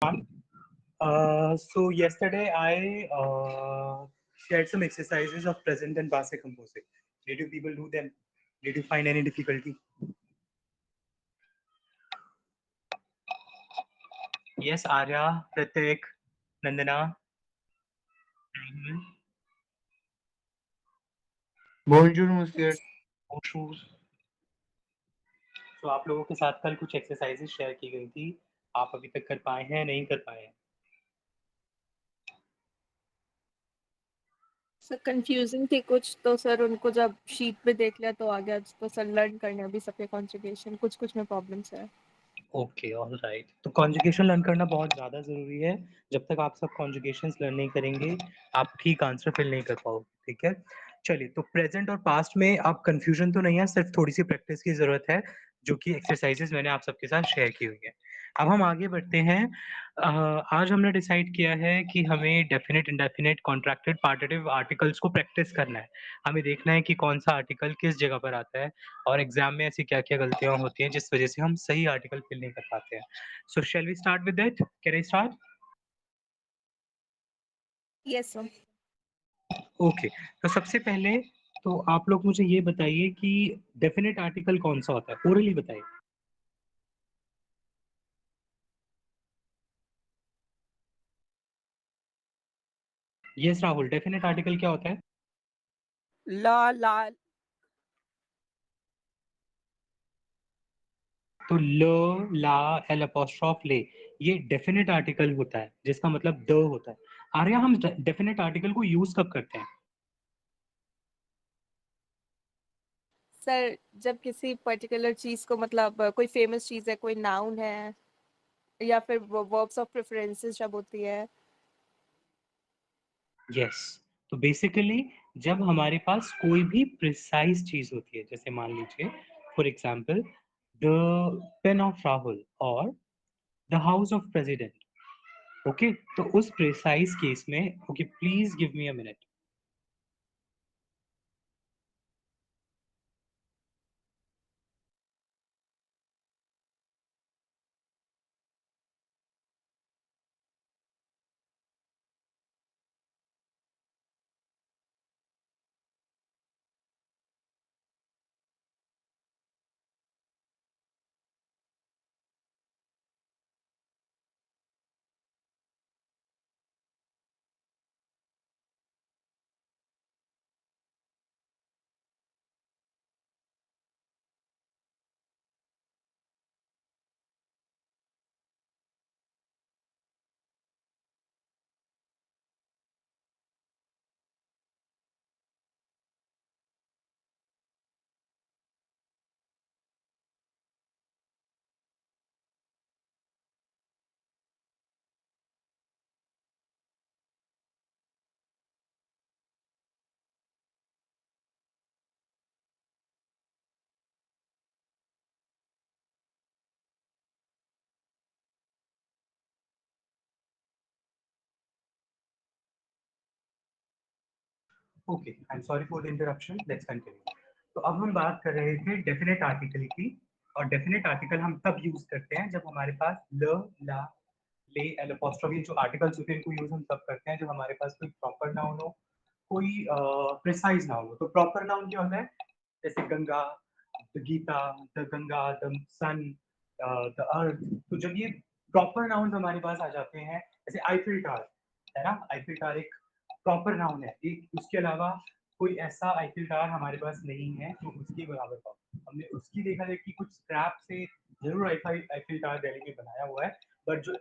So yesterday I shared some exercises of present and past composing. Did you people do them? Did you find any difficulty? Yes, Arya, Pratik, Nandana. Mhm. Bonjour, monsieur. Bonjour. तो आप लोगों के साथ कल कुछ exercises share की गई थी। आप अभी तक कर पाए हैं, नहीं कर पाए हैं? सर कंफ्यूजिंग थी कुछ, तो सर उनको जब शीट पे देख लिया तो आ गया, तो सर लर्न करने अभी सबके कॉन्जुगेशन कुछ कुछ में प्रॉब्लम्स है। Okay, alright. तो कॉन्जुगेशन लर्न करना बहुत ज़्यादा ज़रूरी है। जब तक आप सब कॉन्जुगेशंस लर्न नहीं करेंगे, आप ठीक आंसर फिल नहीं कर पाओगे, ठीक है? चलिए, तो प्रेज़ेंट और पास्ट में अब कन्फ्यूज़न तो नहीं है, सिर्फ़ थोड़ी-सी प्रैक्टिस की ज़रूरत है, जो कि एक्सरसाइज़ेज़ मैंने आप सबके साथ शेयर की हुई है। अब हम आगे बढ़ते हैं। आज हमने डिसाइड किया है कि हमें डेफ़िनिट, इंडेफ़िनिट, कॉन्ट्रैक्टेड, पार्टिटिव आर्टिकल्स को प्रैक्टिस करना है। हमें देखना है कि कौन-सा आर्टिकल किस जगह पर आता है और एग्ज़ाम में ऐसी क्या-क्या गलतियाँ होती हैं जिस वज़ह से हम सही आर्टिकल फ़िल नहीं कर पाते हैं। So shall we start with that? Can I start? Yes sir. Okay, तो सबसे पहले तो आप लोग मुझे ये बताइए कि डेफ़िनिट आर्टिकल कौन-सा होता है? ओरली बताइए। येस राहुल, डेफ़िनिट आर्टिकल क्या होता है? ला ला तो ल, ला, एल एपोस्ट्रोफ ले, ये डेफ़िनिट आर्टिकल होता है, जिसका मतलब द होता है। आर्या, हम डेफ़िनिट आर्टिकल को यूज़ कब करते हैं? सर जब किसी पर्टिकुलर चीज को मतलब कोई फेमस चीज है, कोई नाउन है, या फिर वर्ब्स ऑफ प्रेफरेंसेस जब होती है। यस। तो बेसिकली जब हमारे पास कोई भी प्रिसाइज चीज़ होती है, जैसे मान लीजिए for example the pen of Rahul और the house of president, okay? तो उस प्रिसाइज केस में okay, please give me a minute. Okay, I am sorry for the interruption, let's continue. तो अब हम बात कर रहे थे डेफिनेट आर्टिकल की, और डेफिनेट आर्टिकल हम तब यूज़ करते हैं जब हमारे पास ल, ला, ले, एल एपोस्ट्रोफी जो आर्टिकल्स होते हैं इनको यूज़ हम तब करते हैं जब हमारे पास कोई प्रॉपर नाउन हो, कोई प्रिसाइज नाउन हो। तो प्रॉपर नाउन क्या होता है? जैसे Ganga, the Gita, the Ganga, the sun, the earth. तो जब ये प्रॉपर नाउन्स हमारे पास आ जाते हैं, जैसे आईफिल टावर, है ना? आईफिल टावर एक प्रॉपर नाउन है। एक उसके अलावा कोई ऐसा आईफिल टावर हमारे पास नहीं है जो उसके बराबर का हो। हमने उसकी देखा है कि कुछ स्क्रैप से ज़रूर आईफिल टावर दिल्ली में बनाया हुआ है, बट जो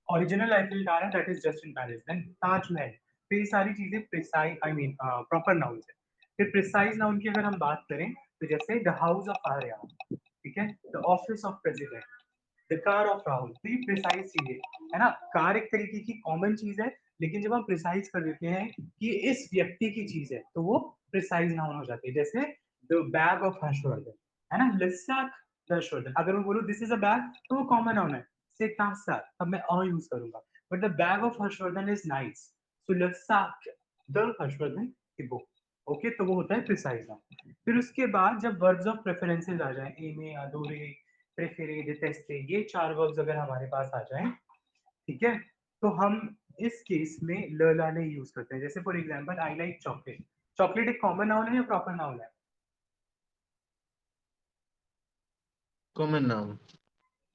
ओरिजिनल आईफिल टावर है that is just in Paris. Then Taj Mahal. तो ये सारी चीजें precise I mean proper noun है। फिर प्रिसाइज नाउन की अगर हम बात करें तो जैसे द हाउस ऑफ आर्या, ठीक है, the office of president, the car of Rahul. तो ये प्रिसाइज चीज है ना? कार एक तरीके की कॉमन चीज है, लेकिन जब हम प्रिसाइज कर देते हैं कि इस व्यक्ति की चीज है तो वो प्रिसाइज नाउन हो जाती है। जैसे द बैग ऑफ हर्षवर्धन, है ना? लिसाक हर्षवर्धन। अगर मैं बोलूँ दिस इज अ बैग तो वो कॉमन नाउन है, से तासा तब मैं अ यूज करूंगा, but the bag of Harshvardhan is nice, so लिसाक द हर्षवर्धन की बुक। ओके, तो वो होता है प्रिसाइज नाउन। फिर उसके बाद जब वर्ब्स ऑफ प्रेफरेंसेस आ जाए, एमे, अदोरे, प्रेफेरे, डिटेस्टे, ये चार वर्ब्स अगर हमारे पास आ जाएं, ठीक है, तो हम इस केस में ल ला ले यूज करते हैं। जैसे for example I like chocolate. Chocolate एक कॉमन नाउन है या प्रॉपर नाउन है? Common noun.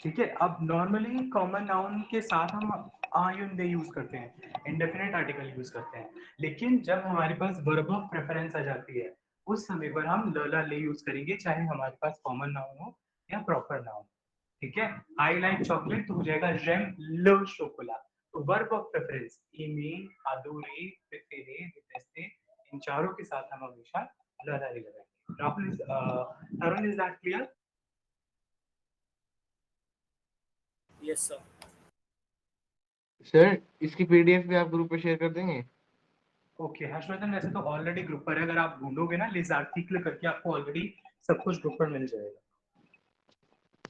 ठीक है, अब नॉर्मली कॉमन नाउन के साथ हम आयुन दे यूज करते हैं, इंडेफिनिट आर्टिकल यूज करते हैं। लेकिन जब हमारे पास वर्ब ऑफ प्रेफरेंस आ जाती है, उस समय पर हम ल ला ले यूज करेंगे, चाहे हमारे पास कॉमन नाउन हो या प्रॉपर नाउन। ठीक है, आई लाइक चॉकलेट तो हो जाएगा जेम ल शोकोला। तो वर्ब ऑफ प्रेफरेंस ईमेल, अदोरे, प्रेफेरे, डिटेस्टे, इन चारों के साथ हम हमेशा ल ला ले लगाएंगे। Rahul is Tarun, is that clear? Yes sir. Sir इसकी पीडीएफ भी आप ग्रुप पे शेयर कर देंगे? ओके हर्षवर्धन, वैसे तो ऑलरेडी ग्रुप पर है, अगर आप ढूंढोगे ना लिज आर्टिकल करके, आपको ऑलरेडी सब कुछ ग्रुप पर मिल जाएगा।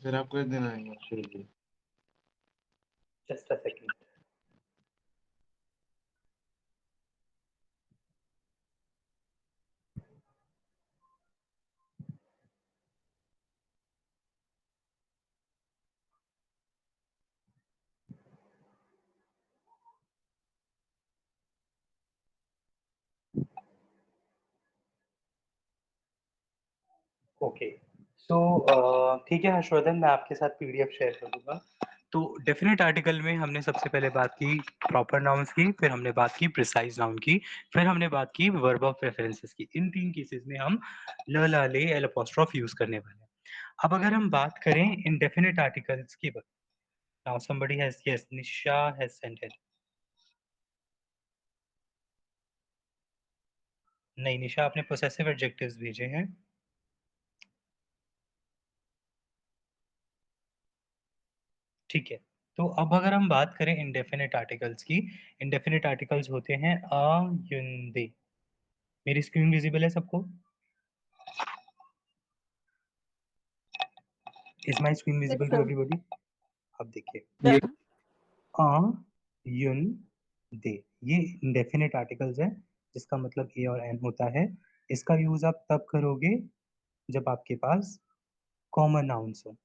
सर आपको एक दिन आएंगे शुरू की। Just a second. ओके, सो ठीक है हर्षवर्धन, मैं आपके साथ पीडीएफ शेयर कर दूंगा। तो डेफिनेट आर्टिकल में हमने सबसे पहले बात की प्रॉपर नाउन्स की, फिर हमने बात की प्रिसाइज नाउन की, फिर हमने बात की वर्ब ऑफ रेफरेंसेस की। इन तीन केसेस में हम ल ला ले एल अपोस्ट्रोफ यूज करने वाले हैं। अब अगर हम बात करें इंडेफिनिट आर्टिकल्स की, now somebody has, yes Nisha has send it. नहीं निशा, आपने पोसेसिव एडजेक्टिव्स भेजे हैं। ठीक है, तो अब अगर हम बात करें इंडेफिनिट आर्टिकल्स की, इंडेफिनिट आर्टिकल्स होते हैं अ, युन, दे। मेरी स्क्रीन विजिबल है सबको? Is my screen Yes, visible to sir. Everybody? अब देखिए, ये अ, युन, दे, ये इंडेफिनिट आर्टिकल्स है, जिसका मतलब ए और एन होता है। इसका यूज आप तब करोगे जब आपके पास कॉमन नाउन्स हो।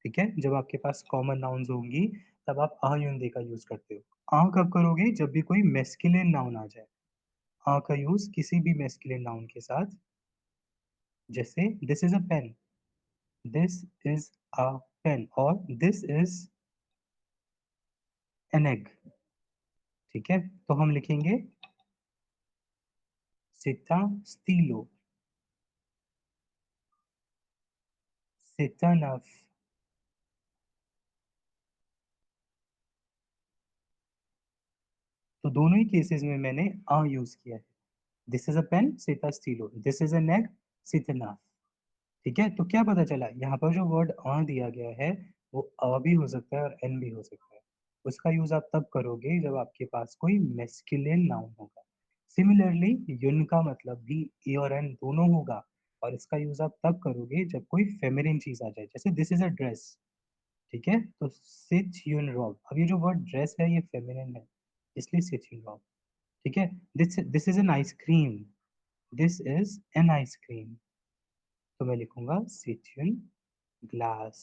ठीक है, जब आपके पास कॉमन नाउन्स होंगी तब आप आ युन दे का यूज करते हो। आ कब करोगे? जब भी कोई मेस्कुलिन नाउन आ जाए। आ का यूज किसी भी मेस्कुलिन नाउन के साथ, जैसे this is a pen, this is a pen, और दिस इज एन एग। ठीक है, तो हम लिखेंगे सिता स्टीलो, सितानफ। तो दोनों ही केसेस में मैंने आ यूज किया है। दिस इज अ पेन, सिता स्टीलो, दिस इज एन एग, सितनाफ। ठीक है, तो क्या पता चला, यहाँ पर जो वर्ड अ दिया गया है वो अ भी हो सकता है और एन भी हो सकता है। उसका यूज आप तब करोगे जब आपके पास कोई मेस्कुलिन नाउन होगा। सिमिलरली युन का मतलब भी ए और एन दोनों होगा, और इसका यूज आप तब करोगे जब कोई फेमिनिन चीज आ जाए, जैसे दिस इज अ ड्रेस। ठीक है, तो सिच युन रॉब, अब ये जो वर्ड ड्रेस है ये फेमिनिन है, इसलिए सिच युन रॉब। ठीक है, this is an ice cream, this is an ice cream, तो मैं लिखूंगा सिचुन ग्लास।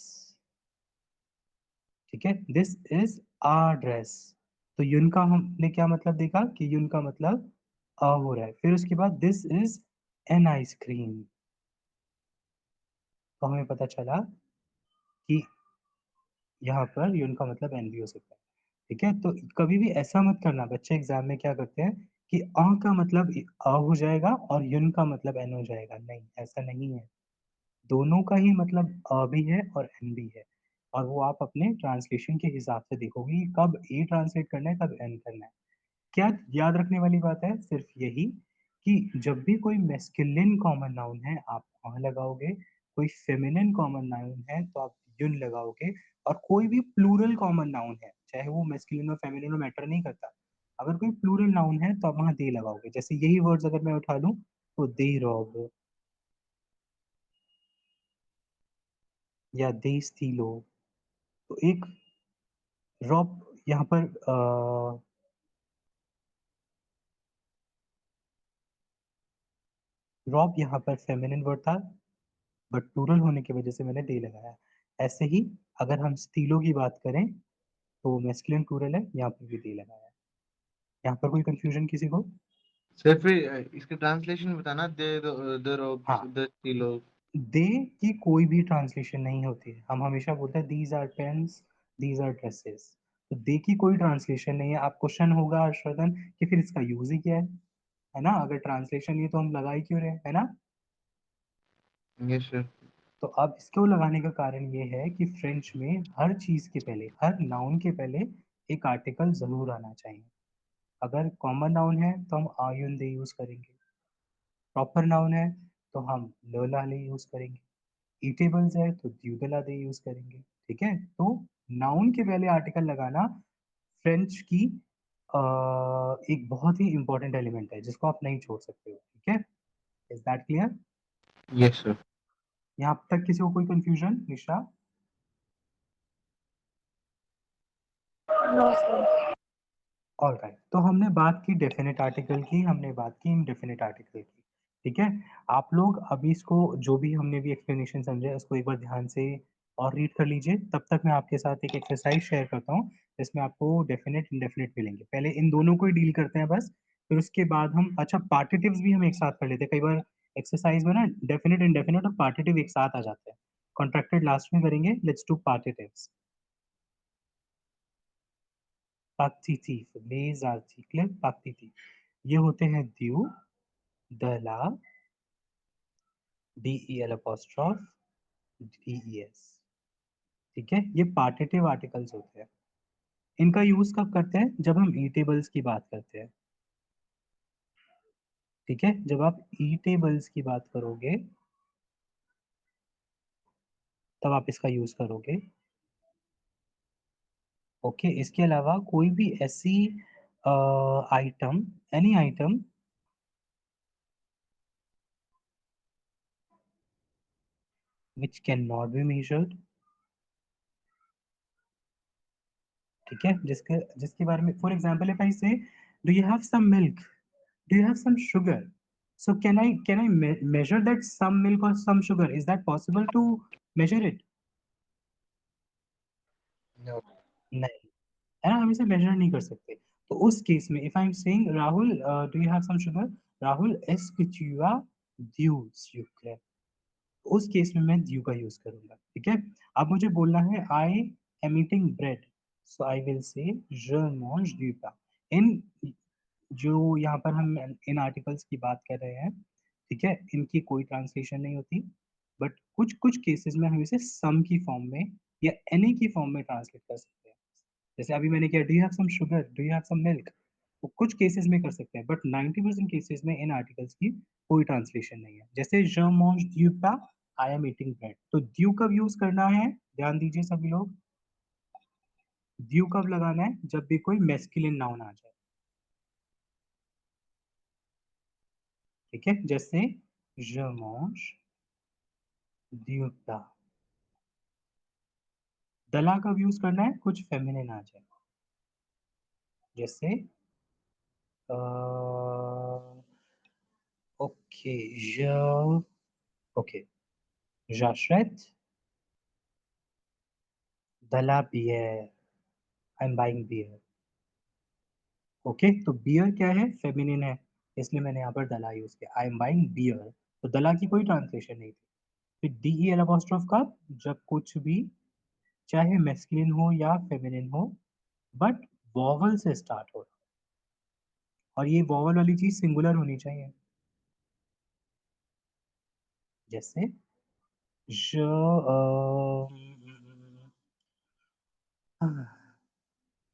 ठीक है, दिस इज आ ड्रेस, तो युन का हमने क्या मतलब देखा कि युन का मतलब अ हो रहा है। फिर उसके बाद दिस इज एन आइसक्रीम, तो हमें पता चला कि यहाँ पर युन का मतलब एन भी हो सकता है। ठीक है, तो कभी भी ऐसा मत करना, बच्चे एग्जाम में क्या करते हैं कि अ का मतलब अ हो जाएगा और युन का मतलब एन हो जाएगा। नहीं, ऐसा नहीं है, दोनों का ही मतलब अ भी है और एन भी है, और वो आप अपने ट्रांसलेशन के हिसाब से देखोगे कि कब ए ट्रांसलेट करना है, कब एन करना है। क्या याद रखने वाली बात है? सिर्फ यही कि जब भी कोई मैस्कुलिन कॉमन नाउन है आप अ लगाओगे, कोई फेमिनिन कॉमन नाउन है तो आप युन लगाओगे, और कोई भी प्लूरल कॉमन नाउन है, चाहे वो मैस्कुलिन और फेमिनिन में मैटर नहीं करता, अगर कोई प्लूरल नाउन है तो आप वहाँ दे लगाओगे। जैसे यही वर्ड्स अगर मैं उठा लूँ तो दे रॉब या दे स्टीलो, तो एक रॉब यहाँ पर रॉब यहाँ पर फेमिनिन वर्ड था, बट प्लूरल होने की वजह से मैंने दे लगाया। ऐसे ही अगर हम स्टीलो की बात करें तो मैस्कुलिन प्लूरल है, यहाँ पर भी दे लगाया है। यहाँ पर कोई कंफ्यूजन किसी को? सर फिर इसके ट्रांसलेशन बताना, दे रोब्स, हाँ, द किलो। दे की कोई भी ट्रांसलेशन नहीं होती है। हम हमेशा बोलते हैं these are pens, these are dresses. तो दे की कोई ट्रांसलेशन नहीं है। आप क्वेश्चन होगा हर्षवर्धन कि फिर इसका यूज ही क्या है ना? अगर ट्रांसलेशन नहीं तो हम लगा ही क्यों रहे, है ना? Yes sir. तो अब इसको लगाने का कारण ये है कि फ्रेंच में हर चीज के पहले, हर नाउन के पहले एक आर्टिकल जरूर आना चाहिए। अगर कॉमन नाउन है तो हम आयुन दे यूज करेंगे, प्रॉपर नाउन है तो हम ल ला ले यूज करेंगे, ईटेबल्स है तो द्यूदला दे यूज करेंगे। ठीक है, तो नाउन के पहले आर्टिकल लगाना फ्रेंच की एक बहुत ही इंपॉर्टेंट एलिमेंट है जिसको आप नहीं छोड़ सकते हो। ठीक है, is that clear? Yes sir. यहाँ तक किसी को कोई confusion? Nisha? No sir. Alright, तो हमने बात की डेफिनेट आर्टिकल की, हमने बात की इनडेफिनेट आर्टिकल की। ठीक है, आप लोग अभी इसको जो भी हमने भी एक्सप्लेनेशन समझे उसको एक बार ध्यान से और रीड कर लीजिए। तब तक मैं आपके साथ एक एक्सरसाइज शेयर करता हूँ जिसमें आपको डेफिनेट इनडेफिनेट मिलेंगे। पहले इन दोनों को ही डील करते हैं बस, फिर उसके बाद हम अच्छा पार्टिटिव्स भी हम एक साथ कर लेते हैं। कई बार एक्सरसाइज में ना डेफिनेट इनडेफिनेट और पार्टिटिव एक साथ आ जाते हैं। कॉन्ट्रैक्टेड लास्ट में करेंगे, let's do partitives. Paktitiv, les articles paktitiv, ये होते हैं due, the la, del apostrophe, des। ठीक है, ये पार्टिटिव आर्टिकल्स होते हैं। इनका यूज कब करते हैं? जब हम ई टेबल्स की बात करते हैं। ठीक है, जब आप ई टेबल्स की बात करोगे तब आप इसका यूज करोगे। ओके, इसके अलावा कोई भी ऐसी item, any item which cannot be measured, ठीक है, जिसके जिसके बारे में, for example if I say do you have some milk, do you have some sugar, so can I measure that some milk or some sugar? Is that possible to measure it? No. नहीं, है ना, हम इसे major नहीं कर सकते। तो उस केस में if I am saying Rahul do you have some sugar, Rahul est-ce que tu as du sucre, उस केस में मैं ड्यू का यूज करूंगा। ठीक है, अब मुझे बोलना है I am eating bread, so I will say je mange du pain। इन जो यहाँ पर हम इन आर्टिकल्स की बात कर रहे हैं, ठीक है, इनकी कोई ट्रांसलेशन नहीं होती, बट कुछ कुछ केसेस में हम इसे सम की फॉर्म में या एनी की फॉर्म में ट्रांसलेट कर सकते हैं। जैसे अभी मैंने किया do you have some sugar, do you have some milk, वो कुछ केसेस में कर सकते हैं, बट 90% केसेस में इन आर्टिकल्स की कोई ट्रांसलेशन नहीं है। जैसे je mange du pain, I am eating bread, तो ड्यू कब यूज करना है? ध्यान दीजिए सभी लोग, ड्यू कब लगाना है? जब भी कोई मैस्कुलिन नाउन आ जाए। ठीक है, जैसे je mange du pain। दला कब यूज करना है? कुछ फेमिनिन आ जाए, जैसे okay, je, okay, j'achète de la bière, I am buying beer. Okay, तो बियर क्या है? फेमिनिन है, इसलिए मैंने यहाँ पर दला यूज किया, आई एम बाइंग बियर। तो दला की कोई ट्रांसलेशन नहीं थी। फिर डी ई एल अपोस्ट्रोफ का, जब कुछ भी चाहे मैस्कुलिन हो या फेमिनिन हो बट वॉवल से स्टार्ट हो, और ये वॉवल वाली चीज सिंगुलर होनी चाहिए। जैसे ज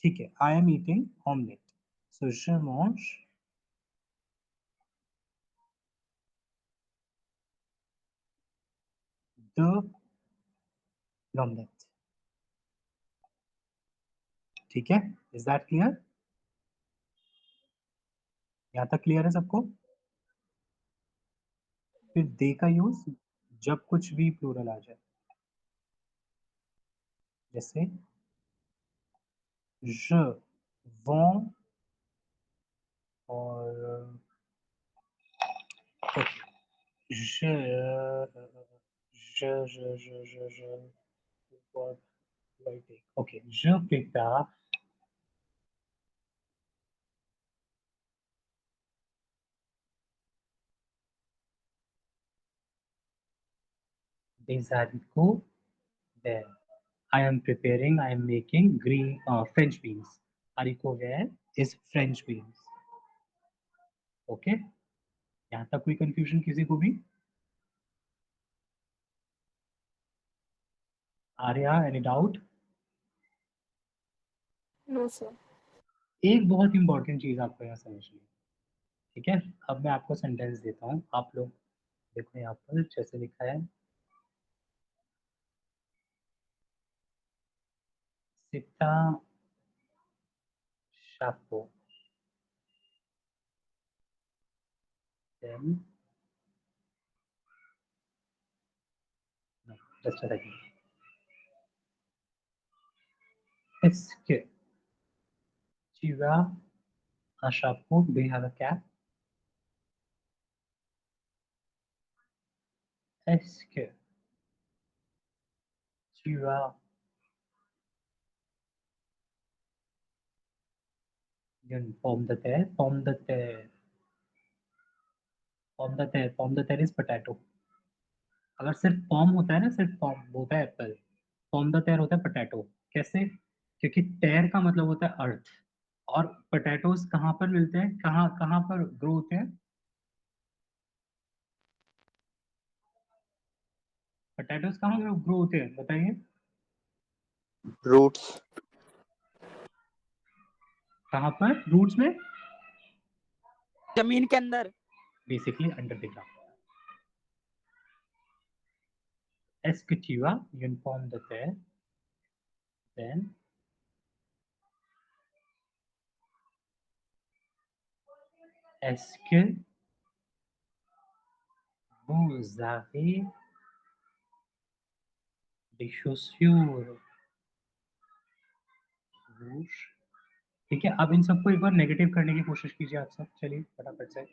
ठीक है, I am eating omelette, so je mange de l'omelette। ठीक है, इज दैट क्लियर? यहाँ तक क्लियर है सबको? फिर दे का यूज जब कुछ भी प्लूरल आ जाए, जैसे je vends, और okay, je, je, what Okay, je prépare des haricots verts. I am preparing, I am making green French beans. Haricot vert is French beans. Okay, यहाँ तक कोई confusion किसी को भी? Arya, any doubt? No sir. एक बहुत important चीज आपको यहाँ समझनी है, ठीक है? अब मैं आपको सेंटेंस देता हूँ, आप लोग देखो यहाँ पर जैसे लिखा है, Sita chapeau. Then, no, just a second. Est-ce que tu as un chapeau? Do you have a cap? Est-ce que tu as une pomme de terre? Pomme de terre. Pomme de terre. Pomme de terre is potato. अगर सिर्फ पॉम होता है ना, सिर्फ पॉम होता है Apple, पॉम the टेर होता है पोटैटो। कैसे? क्योंकि टेर का मतलब होता है अर्थ, और पोटैटोज कहाँ पर मिलते हैं, कहाँ कहाँ पर ग्रो होते हैं? पोटैटोज कहाँ ग्रो होते हैं बताइए? Roots. कहाँ पर? रूट्स में? जमीन के अंदर। Basically under the ground. Est-ce que tu as une pomme de terre? Then est-ce que vous avez des chaussures rouges? ठीक है, अब इन सबको एक बार नेगेटिव करने की कोशिश कीजिए आप सब। चलिए फटाफट से।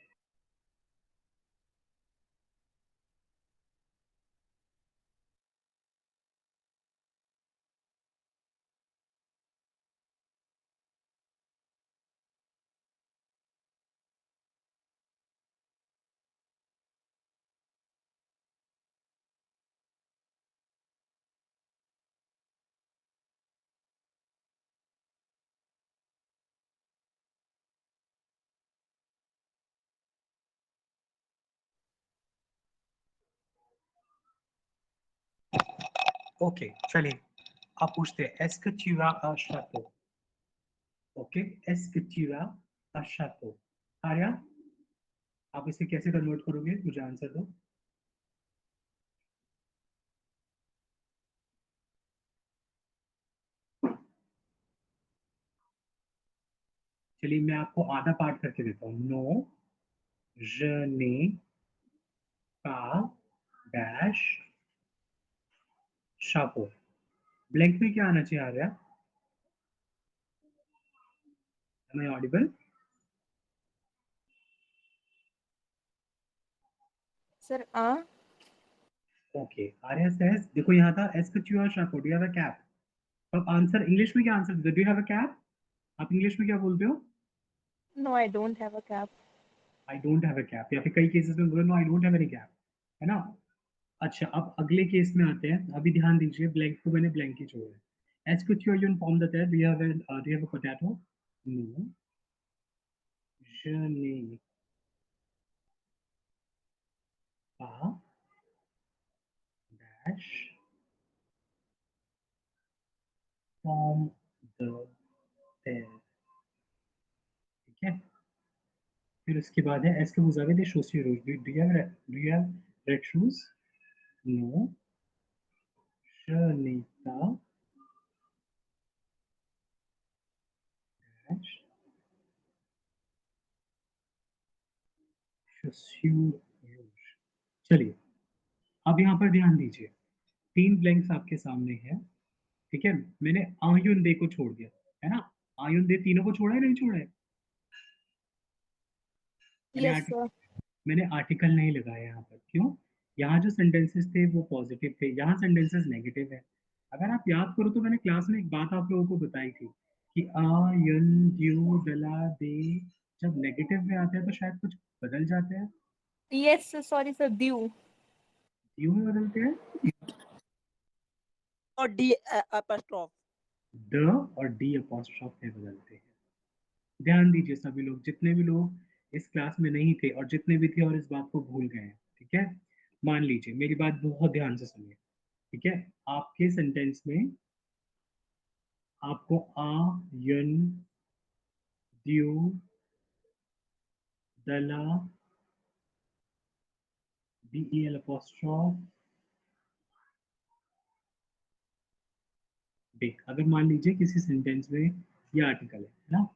ओके, चलिए आप पूछते हैं, est-ce que tu as un chapeau? Okay, est-ce que tu as un chapeau? Arya, आप इसे कैसे कन्वर्ट करोगे? मुझे आंसर दो। चलिए मैं आपको आधा पार्ट करके देता हूँ। No, je n'ai pas dash chapeau. Blank में क्या आना चाहिए Arya? Am I audible? Sir okay, Arya says, देखो यहाँ था est-ce que tu as un chapeau? Do you have a cap? तो अब आंसर इंग्लिश में क्या आंसर दे? Do you have a cap? आप इंग्लिश में क्या बोलते हो? No I don't have a cap. I don't have a cap, या फिर कई केसेस में बोलो no I don't have any cap, है ना? अच्छा, अब अगले केस में आते हैं। अभी ध्यान दीजिए, ब्लैंक को मैंने ब्लैंक ही छोड़ा है। एस कुछ यू फॉर्म दैट है, do you have a potato? No, je n'ai pas dash pomme de terre, ठीक है? फिर उसके बाद है est-ce que vous avez des chaussures rouges? Do you have red shoes? No, je n'ai pas dash chaussures rouges. चलिए, अब यहाँ पर ध्यान दीजिए, 3 ब्लैंक्स आपके सामने हैं, ठीक है? मैंने आयुर्दे को छोड़ दिया, है ना? आयुर्दे तीनों को छोड़ा है, नहीं छोड़ा है? मैंने यस आर्टिकल सर। मैंने आर्टिकल नहीं लगाया यहाँ पर, क्यों? यहाँ जो सेंटेंसेस थे वो पॉजिटिव थे, यहाँ सेंटेंसेस नेगेटिव है। अगर आप याद करो तो मैंने क्लास में एक बात आप लोगों को बताई थी कि आ, यन, द्यू, दला, दे जब नेगेटिव में आते हैं तो शायद कुछ बदल जाते हैं, यस सॉरी सर, ड्यू। द्यू में बदलते हैं, और डी अपस्ट्रॉफ। द और डी अपॉस्ट्रोफ में बदलते हैं। ध्यान दीजिए सभी लोग, जितने भी लोग इस क्लास में नहीं थे और जितने भी थे और इस बात को भूल गए हैं, ठीक है, मान लीजिए मेरी बात बहुत ध्यान से सुनिए, ठीक है। आपके सेंटेंस में आपको आ, यन, द्यू, दला, डी ई एल अपॉस्ट्रोफ, डे, अगर मान लीजिए किसी सेंटेंस में ये आर्टिकल है ना,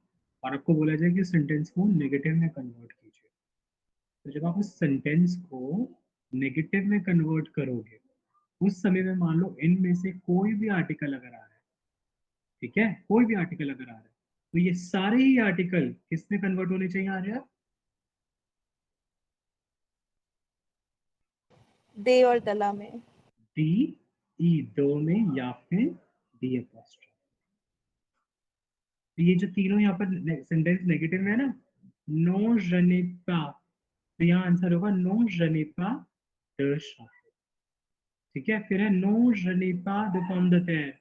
और आपको बोला जाए कि सेंटेंस को नेगेटिव में कन्वर्ट कीजिए, तो जब आप उस सेंटेंस को नेगेटिव में कन्वर्ट करोगे, उस समय में मान लो इनमें से कोई भी आर्टिकल अगर आ रहा है, ठीक है, कोई भी आर्टिकल अगर आ रहा है, तो ये सारे ही आर्टिकल किसमें कन्वर्ट होने चाहिए, आ रहा है दे और दला में। डी ई, दो में, या फिर डी अपॉस्ट्रोफ। तो ये जो तीनों यहाँ पर सेंटेंस नेगेटिव में है ना, नो जने पा, तो यहाँ आंसर होगा नो जने पा de chauffer, ठीक है। फिर है नो जने पा de pomme de terre,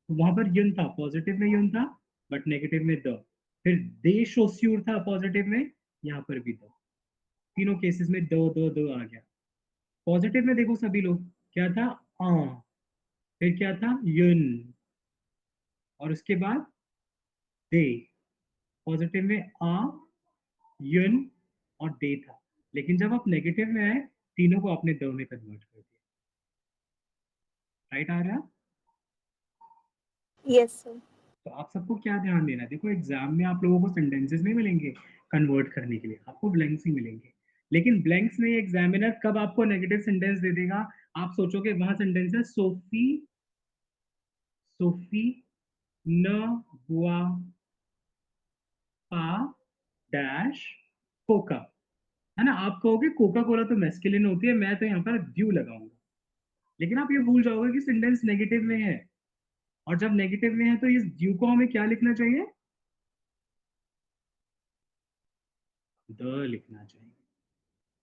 तो वहां पर युन था, पॉजिटिव में युन था, बट नेगेटिव में द। फिर दे शोस्यूर था पॉजिटिव में, यहाँ पर भी द। तीनों केसेस में दो दो दो आ गया। पॉजिटिव में देखो सभी लोग, क्या था, आ, फिर क्या था, युन, और उसके बाद दे। पॉजिटिव में आ, युन और दे था, लेकिन जब आप नेगेटिव में आए, तीनों को आपने द में कन्वर्ट कर दिया। राइट आ रहा है? Yes sir. तो आप सबको क्या ध्यान देना है, देखो एग्जाम में आप लोगों को सेंटेंसेस नहीं मिलेंगे कन्वर्ट करने के लिए, आपको ब्लैंक्स ही मिलेंगे। लेकिन ब्लैंक्स में एग्जामिनर कब आपको नेगेटिव सेंटेंस दे देगा, आप सोचोगे वहां सेंटेंस है सोफी, सोफी न बुआ पा डैश कोका, है ना। आप कहोगे कोका कोला तो मैस्कुलिन होती है, मैं तो यहाँ पर ड्यू लगाऊंगा, लेकिन आप ये भूल जाओगे कि सेंटेंस नेगेटिव में है, और जब नेगेटिव में है तो इस ड्यू को हमें क्या लिखना चाहिए, द लिखना चाहिए,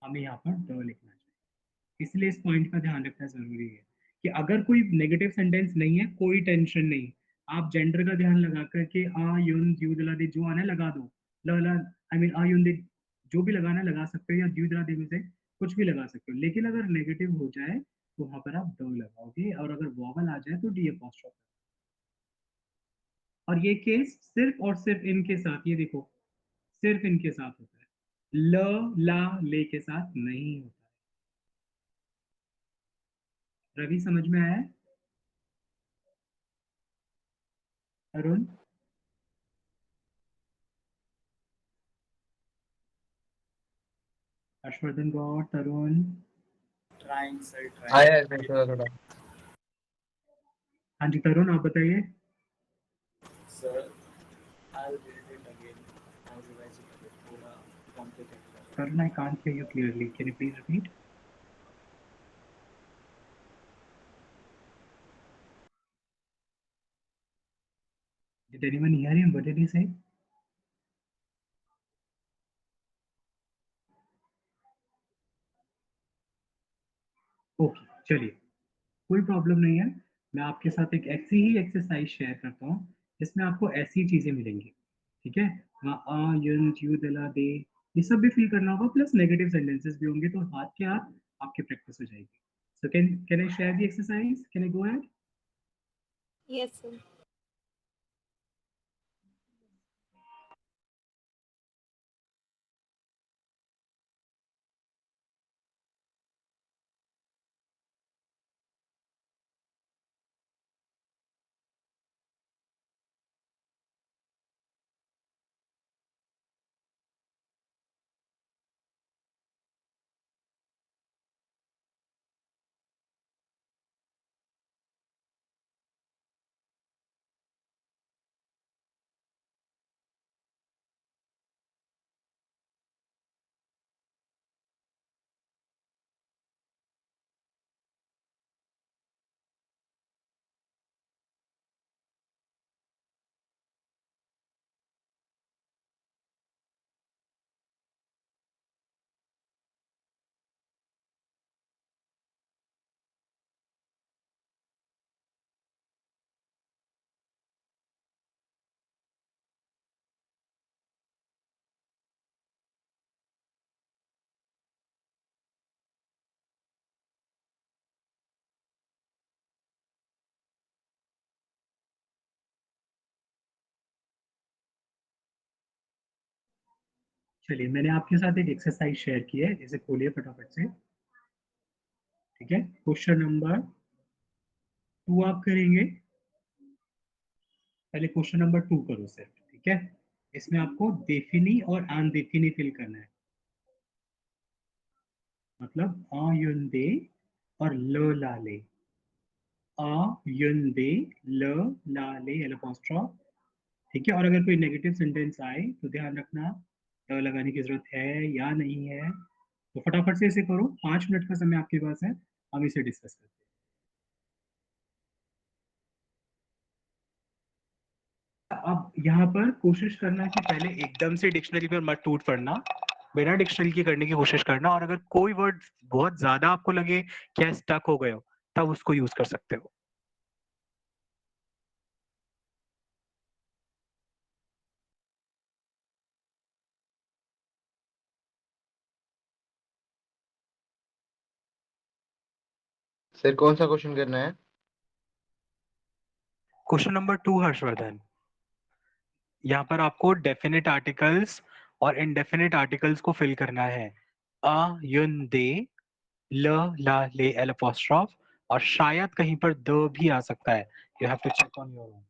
हमें यहाँ पर द लिखना चाहिए। इसलिए इस पॉइंट का ध्यान रखना जरूरी है कि अगर कोई नेगेटिव सेंटेंस नहीं है, कोई टेंशन नहीं, आप जेंडर का ध्यान लगा करके आ युन द्यू दला दे जो आना है लगा दो, ला आई मीन आ युन दे, जो भी लगाना है लगा सकते हो, या द्यू दला दे में से कुछ भी लगा सकते हो। लेकिन अगर नेगेटिव हो जाए तो वहां पर आप द लगाओगे, और अगर वॉवल आ जाए तो डी अपॉस्ट्रोफ। और ये केस सिर्फ और सिर्फ इनके साथ, ये देखो, सिर्फ इनके साथ होता है, ल ला ले के साथ नहीं होता है। रवि समझ में आया? अरुण, हर्षवर्धन गौर, तरुण, ट्राइंग सर, आया ट्राइंग। है थोड़ा थोड़ा। हाँ जी तरुण आप बताइए। Sir I will read it again, I will revise it again, थोड़ा कॉम्प्लिकेटेड है। Tarun, I can't hear you clearly. Can you please repeat? Did anyone hear him? What did he say? Okay, चलिए, कोई problem नहीं है। मैं आपके साथ एक ऐसी ही एक्सरसाइज शेयर करता हूँ जिसमें आपको ऐसी चीजें मिलेंगी, ठीक है। वहाँ आ, यन, यू, दला, दे, ये सब भी फिल करना होगा, प्लस नेगेटिव सेंटेंसेस भी होंगे, तो हाथ के हाथ आपकी प्रैक्टिस हो जाएगी। So can I share the exercise, can I go ahead? Yes sir. चलिए, मैंने आपके साथ एक एक्सरसाइज शेयर की है, इसे खोलिए फटाफट से। ठीक है, क्वेश्चन नंबर 2 आप करेंगे। पहले क्वेश्चन नंबर 2 करो सिर्फ, ठीक है। इसमें आपको देफिनी और अनदेफिनी फिल करना है, मतलब अ युन दे और ल ला ले। अ युन दे ल ला ले एलोपोस्ट्रॉफ, ठीक है। और अगर कोई नेगेटिव सेंटेंस आए तो ध्यान रखना ल लगाने की जरूरत है या नहीं है। तो फटाफट से इसे करो, 5 मिनट का समय आपके पास है, हम इसे डिस्कस करते हैं। अब यहाँ पर कोशिश करना कि पहले एकदम से डिक्शनरी पर मत टूट पड़ना, बिना डिक्शनरी की करने की कोशिश करना। और अगर कोई वर्ड बहुत ज्यादा आपको लगे क्या स्टक हो गए हो, तब उसको यूज कर सकते हो। सर कौन सा क्वेश्चन करना है? क्वेश्चन नंबर 2 हर्षवर्धन, यहाँ पर आपको डेफिनेट आर्टिकल्स और इनडेफिनेट आर्टिकल्स को फिल करना है। अ युन दे ल ला ले एल अपोस्ट्रोफ, और शायद कहीं पर द भी आ सकता है। You have to check on your own.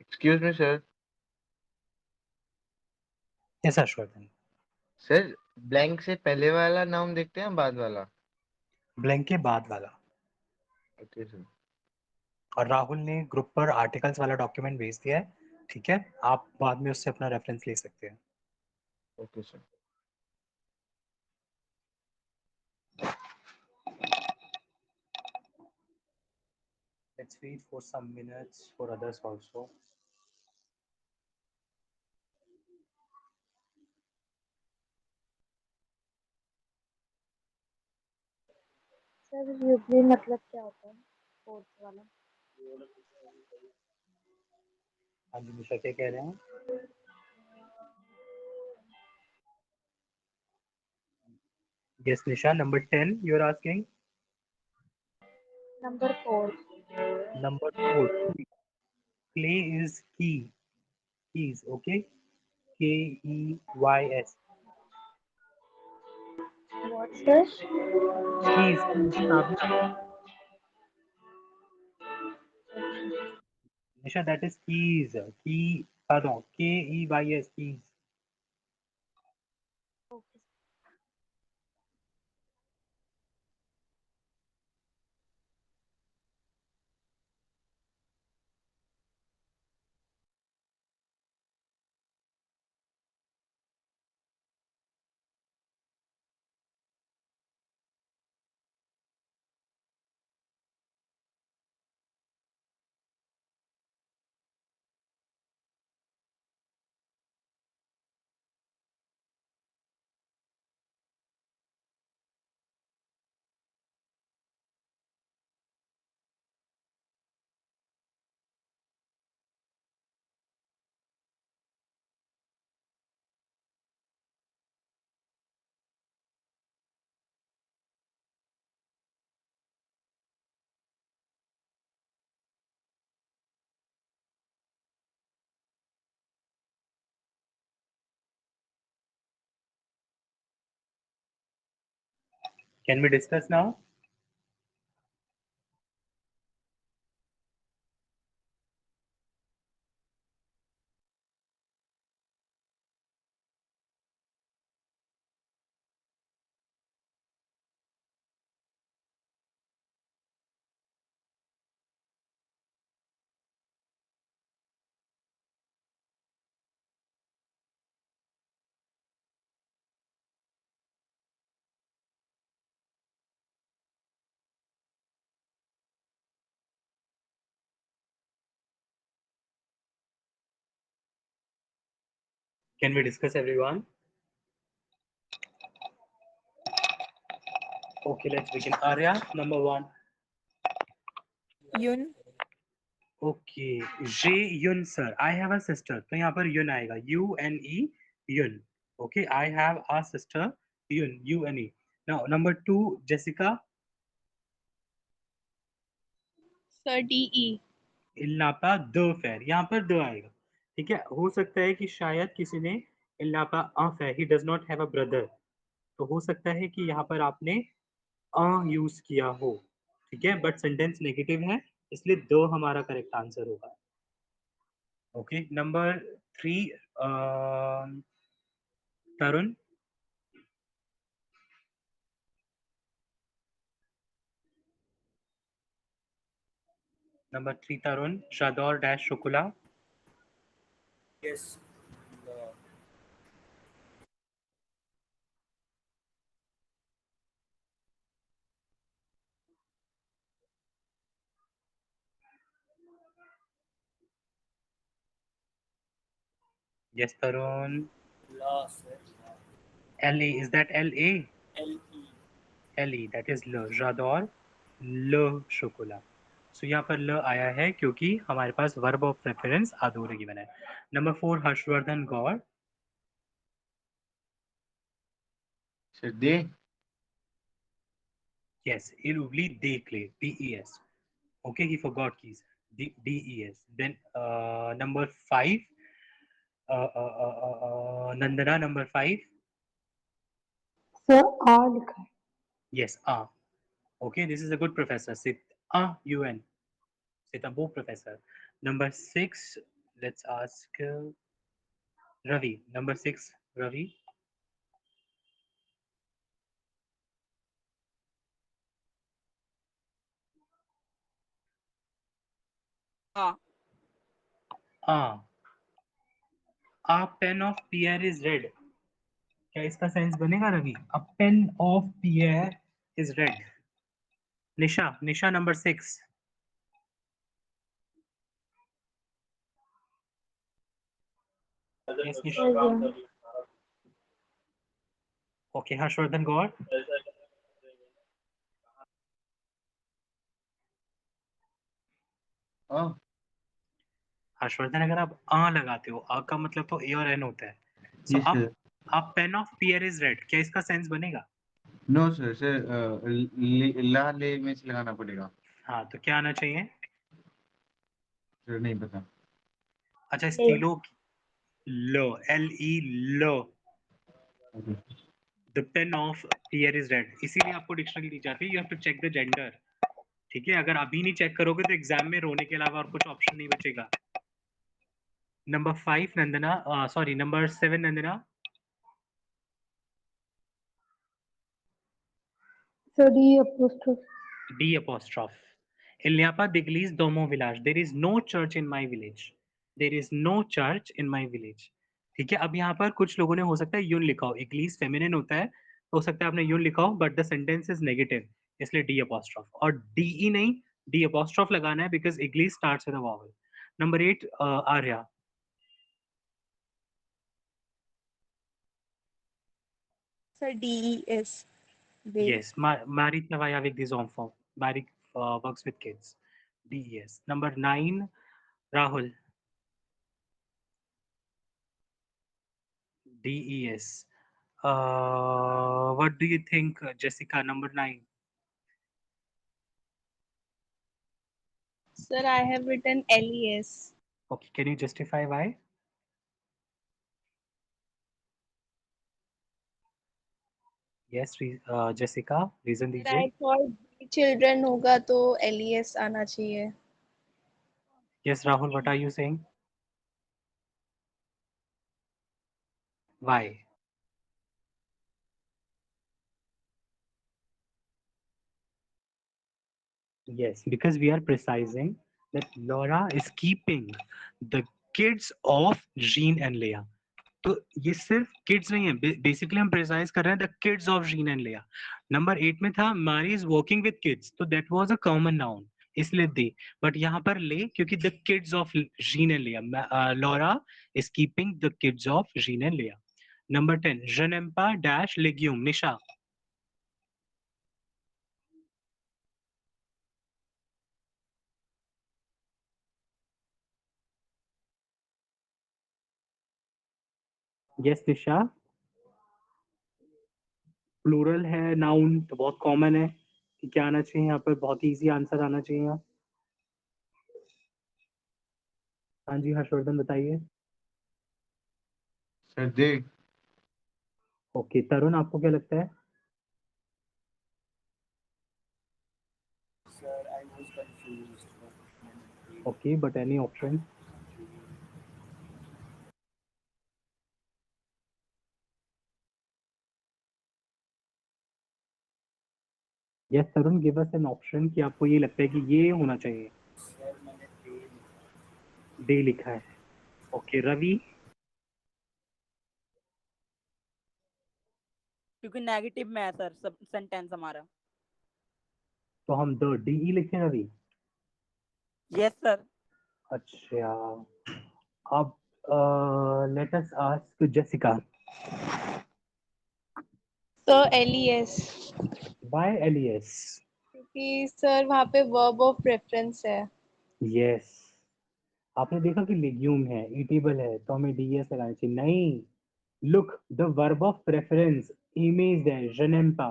Excuse me sir. Yes Harshvardhan. Sir blank से पहले वाला नाउन देखते हैं बाद वाला? ब्लैंक के बाद वाला। Okay sir. और राहुल ने ग्रुप पर आर्टिकल्स वाला डॉक्यूमेंट भेज दिया है, ठीक है। आप बाद में उससे अपना रेफरेंस ले सकते हैं। Okay sir. Let's wait for some minutes for others also. Sir usually मतलब क्या होता है फोर्थ वाला? हाँ जी निशा, क्या कह रहे हैं? Yes, Nisha, number 10, you're asking? Number 4। Number 4, play is key. Keys, okay? Keys. What sir? Keys, चाबियाँ। Nisha, that is keys. Key, pardon, Keys, keys. Okay. Can we discuss now? Can we discuss, everyone? Okay, let's begin. Arya, number 1. Yun. Okay, J Yun sir. I have a sister. तो यहाँ पर Yun आएगा. U-N-E, Yun. Okay, I have a sister. Yun, U-N-E. Now, number 2, Jessica. Sir DE. इल्लापा द फेर. यहाँ पर the आएगा. ठीक है. हो सकता है कि शायद किसी ने इल्लापा अफ है. He does not have a brother. तो हो सकता है कि यहाँ पर आपने अ यूज किया हो. ठीक है. बट सेंटेंस नेगेटिव है, इसलिए द हमारा करेक्ट आंसर होगा. Okay. Number 3, Tarun. Number 3, Tarun. Shador dash Shukula. Yes. The Yes, Tarun. La, sir. L-A. Is that L-A? L-E. L-E. That is L. Shador. L Shukula. So यहाँ पर ल आया है क्योंकि हमारे पास वर्ब ऑफ रेफरेंस आधूरे गिवन है. Number 4, Harshvardhan Gaur. Sir, they. Yes, इरुबली देखले. D-E-S. Okay, he forgot keys. D-E-S. Then number 5, Nandana, number 5. Sir आ लिखा है. Yes, okay, this is a good professor. Sit UN. Sit a good professor. Number 6, let's ask Ravi. Number 6, Ravi. A pen of Pierre is red. क्या इसका sense बनेगा Ravi? A pen of Pierre is red. Nisha, number 6. Yes, Nisha. Sir Okay, Harshvardhan Gaur. Oh, Harshvardhan, अगर आप आ लगाते हो, आ का मतलब तो ए और एन होता है. So yes, sir. आप pen of pear is red, क्या इसका सेंस बनेगा? No, sir. Sir, ला ले में से लगाना पड़ेगा. हाँ, तो क्या आना चाहिए? Sir, नहीं पता. अच्छा, स्टीलो लो, L-E लो. Okay. The pen of pear is red. इसीलिए आपको डिक्शनरी दी जाती है. You have to check the gender. ठीक है. अगर अभी नहीं चेक करोगे तो एग्जाम में रोने के अलावा और कुछ ऑप्शन नहीं बचेगा. Number 5 Nandana, sorry number 7 Nandana. Sir D apostrophe. D apostrophe. Ilyapa diglis domo village. There is no church in my village. There is no church in my village. ठीक है. अब यहाँ पर कुछ लोगों ने हो सकता है यून लिखा हो. इग्लीस फेमिनिन होता है, तो हो सकता है आपने यून लिखा हो, but the sentence is negative, इसलिए डी अपॉस्ट्रोफ. और डी नहीं, डी अपॉस्ट्रोफ लगाना है बिकॉज इग्लीस starts with a vowel. Number 8, Arya. Sir DES. Yes, Mary Tavaya with this form. Mary works with kids. DES. Number 9, Rahul. DES. What do you think, Jessica, number 9? Sir, I have written LES. Okay, can you justify why? Yes, Jessica, reason I दीजिए. thought children होगा तो LES आना चाहिए. Yes, Rahul, what are you saying? Why? Yes, because we are precising that Laura is keeping the kids of Jean and Leah. तो ये सिर्फ kids नहीं है, बेसिकली हम प्रिसाइज कर रहे हैं the kids of Jean and Lea. Number 8 में था Marie is working with kids, तो that was a common noun, इसलिए दे. बट यहाँ पर ले, क्योंकि the kids of Jean and Lea, Laura is keeping the kids of Jean and Lea. Number 10, जनेम्पा डैश लेग्यूम. निशा. यस निशा. प्लूरल है नाउन, तो बहुत कॉमन है कि क्या आना चाहिए यहाँ पर, बहुत इजी आंसर आना चाहिए यहाँ. हाँ जी हर्षवर्धन बताइए. सर दे. ओके तरुण, आपको क्या लगता है? Sir, I was confused. Okay, but any option? Yes Tarun, give us an option कि आपको ये लगता है कि ये होना चाहिए. Sir, मैंने दे लिखा. डे लिखा है. ओके रवि. क्योंकि नेगेटिव में है सर सब सेंटेंस हमारा. तो हम द डी लिखे रवि. Yes sir. अच्छा, अब let us ask Jessica. So LES. Why एलियस? क्योंकि सर वहाँ पे verb of preference है. यस, आपने देखा कि लेग्यूम है, ईटेबल है, तो हमें डीएस लगाना चाहिए. नहीं, look the verb of preference image है जनेम्पा.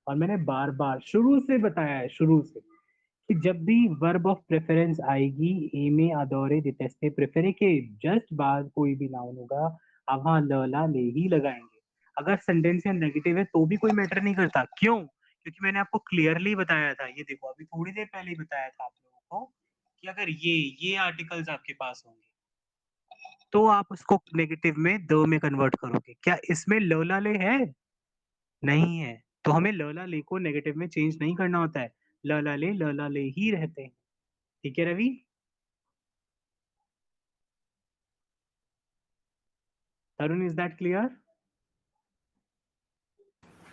और मैंने बार बार शुरू से बताया है, शुरू से, कि जब भी वर्ब ऑफ प्रेफरेंस आएगी, एमे अदोरे डिटेस्टे प्रेफरे के जस्ट बाद कोई भी नाउन होगा, अब वहां लला ले ही लगाएंगे. अगर सेंटेंस या नेगेटिव है तो भी कोई मैटर नहीं करता. क्यों? क्योंकि मैंने आपको क्लियरली बताया था, ये देखो अभी थोड़ी देर पहले ही बताया था आप लोगों को कि अगर ये आर्टिकल्स आपके पास होंगे तो आप उसको नेगेटिव में द में कन्वर्ट करोगे. क्या इसमें लला ले है? नहीं है. तो हमें लला ले को नेगेटिव में चेंज नहीं करना होता है. लला ले ही रहते हैं. ठीक है Ravi. Tarun, is that clear?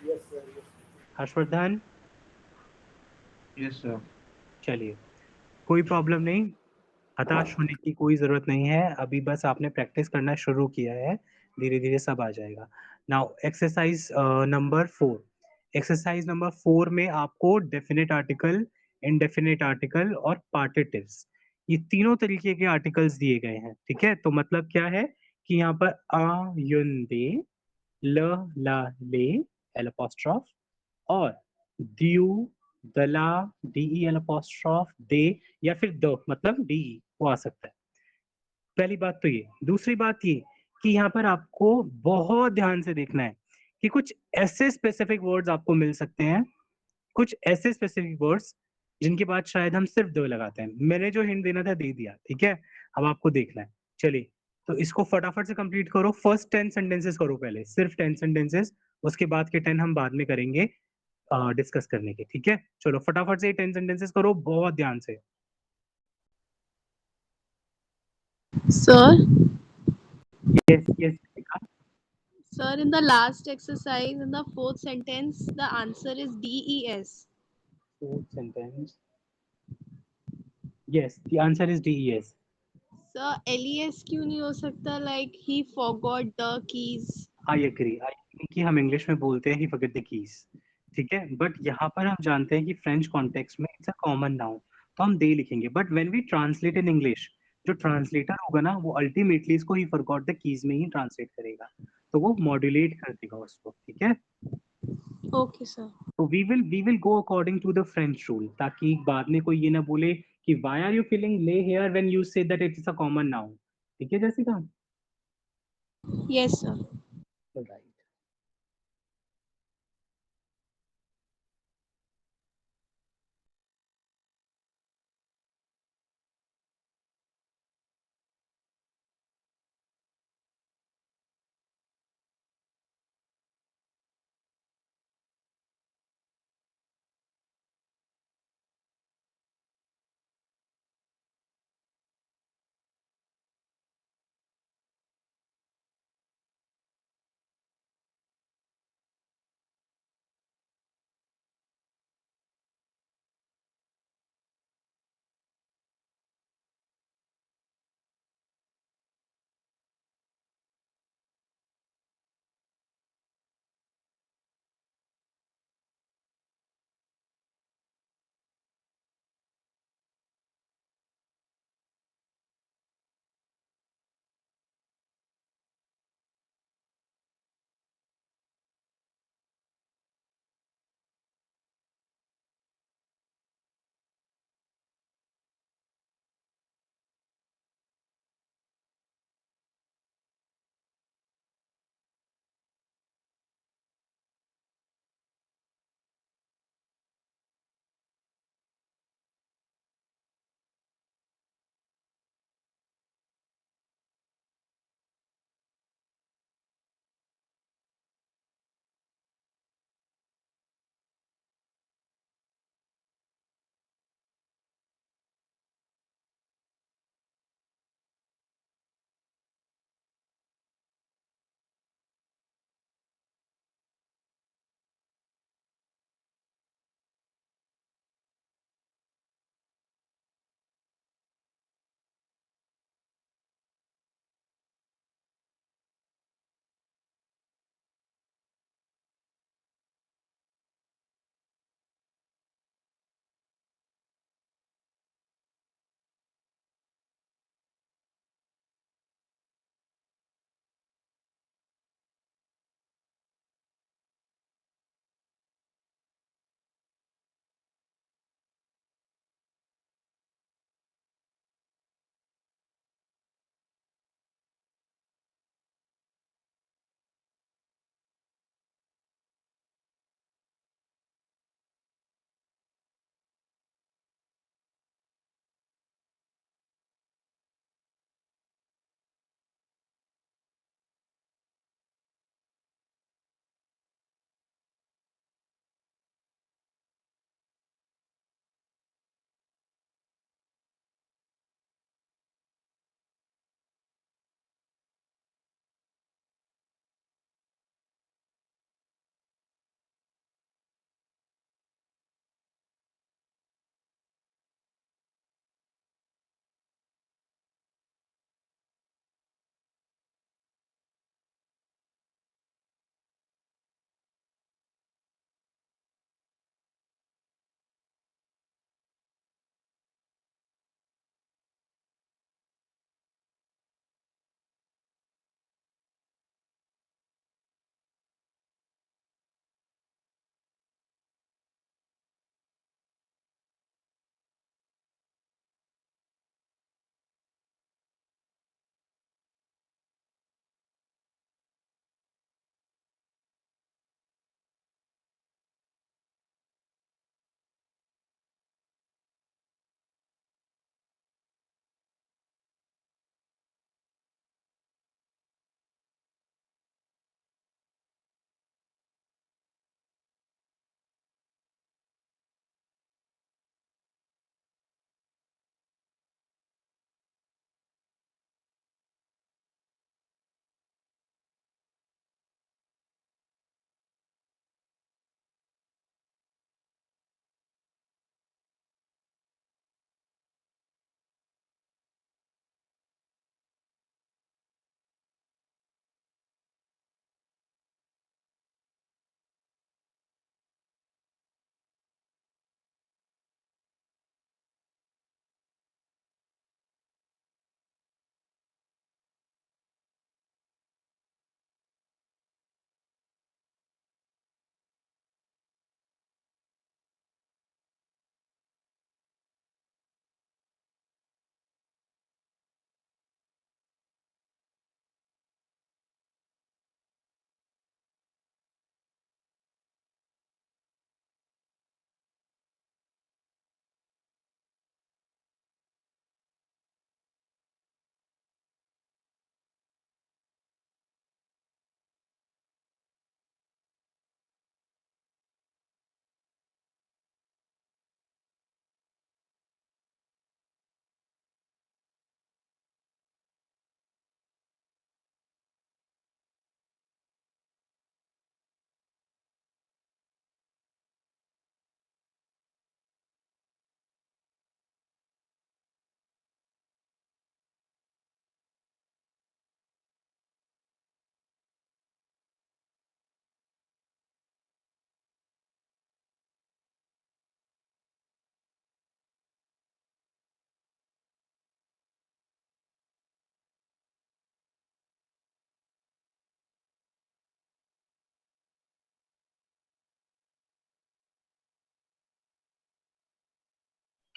Yes, sir. Yes. Harshvardhan. Yes sir. चलिए, कोई प्रॉब्लम नहीं, हताश होने की कोई जरूरत नहीं है. अभी बस आपने प्रैक्टिस करना शुरू किया है, धीरे धीरे सब आ जाएगा. Now exercise number 4. Exercise number 4 में आपको डेफिनेट आर्टिकल, इनडेफिनेट आर्टिकल और पार्टिटिव्स, ये तीनों तरीके के आर्टिकल्स दिए गए हैं. ठीक है, तो मतलब क्या है कि यहाँ पर आ युन दे, ल ला ले एल अपोस्ट्रोफ, और दियू दला डी एल अपोस्ट्रोफ दे, या फिर द मतलब डी वो आ सकता है. पहली बात तो ये. दूसरी बात ये कि यहाँ पर आपको बहुत ध्यान से देखना है कि कुछ ऐसे स्पेसिफिक वर्ड्स आपको मिल सकते हैं, कुछ ऐसे स्पेसिफिक वर्ड्स जिनके बाद शायद हम सिर्फ द लगाते हैं. मैंने जो हिंट देना था दे दिया. ठीक है, अब आपको देखना है. चलिए, तो इसको फटाफट से कंप्लीट करो. फर्स्ट 10 सेंटेंसेस करो पहले, सिर्फ 10 सेंटेंसेस. उसके बाद के 10 हम बाद में करेंगे डिस्कस करने के. ठीक है, चलो फटाफट से 10 सेंटेंसेस करो बहुत ध्यान से. Sir, yes yes. sir, in the last exercise, in the fourth sentence, the answer is DES. Fourth sentence. Yes, the answer is DES. Sir, LES क्यों नहीं हो सकता? Like he forgot the keys. I agree कि हम English में बोलते हैं ही forget the keys. ठीक है, बट यहाँ पर हम जानते हैं कि फ्रेंच कॉन्टेक्स्ट में इट्स अ कॉमन नाउन, तो हम दे लिखेंगे. But when we translate in English, जो ट्रांसलेटर होगा ना, वो अल्टीमेटली इसको ही forgot the keys में ही ट्रांसलेट करेगा, तो वो मॉड्यूलेट कर देगा उसको. ठीक है, Okay, sir. तो we will go according to the French rule, ताकि बाद में कोई ये ना बोले कि व्हाई आर यू फीलिंग ले here when you say that it's a common noun. ठीक है Jessica? Yes, sir. Right.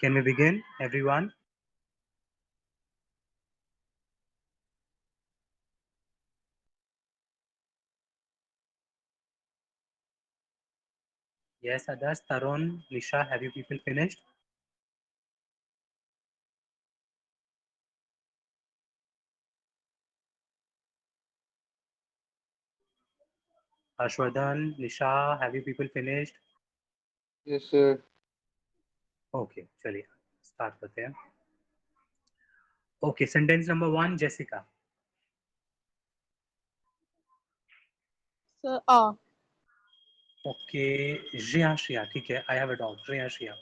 Can we begin, everyone? Yes, others. Tarun, Nisha, have you people finished? Harshvardhan, Nisha, have you people finished? Yes, sir. Okay, चलिए start करते हैं. Okay, sentence number 1, Jessica. Sir, Okay, Shriya, ठीक है. I have a doubt. Shriya.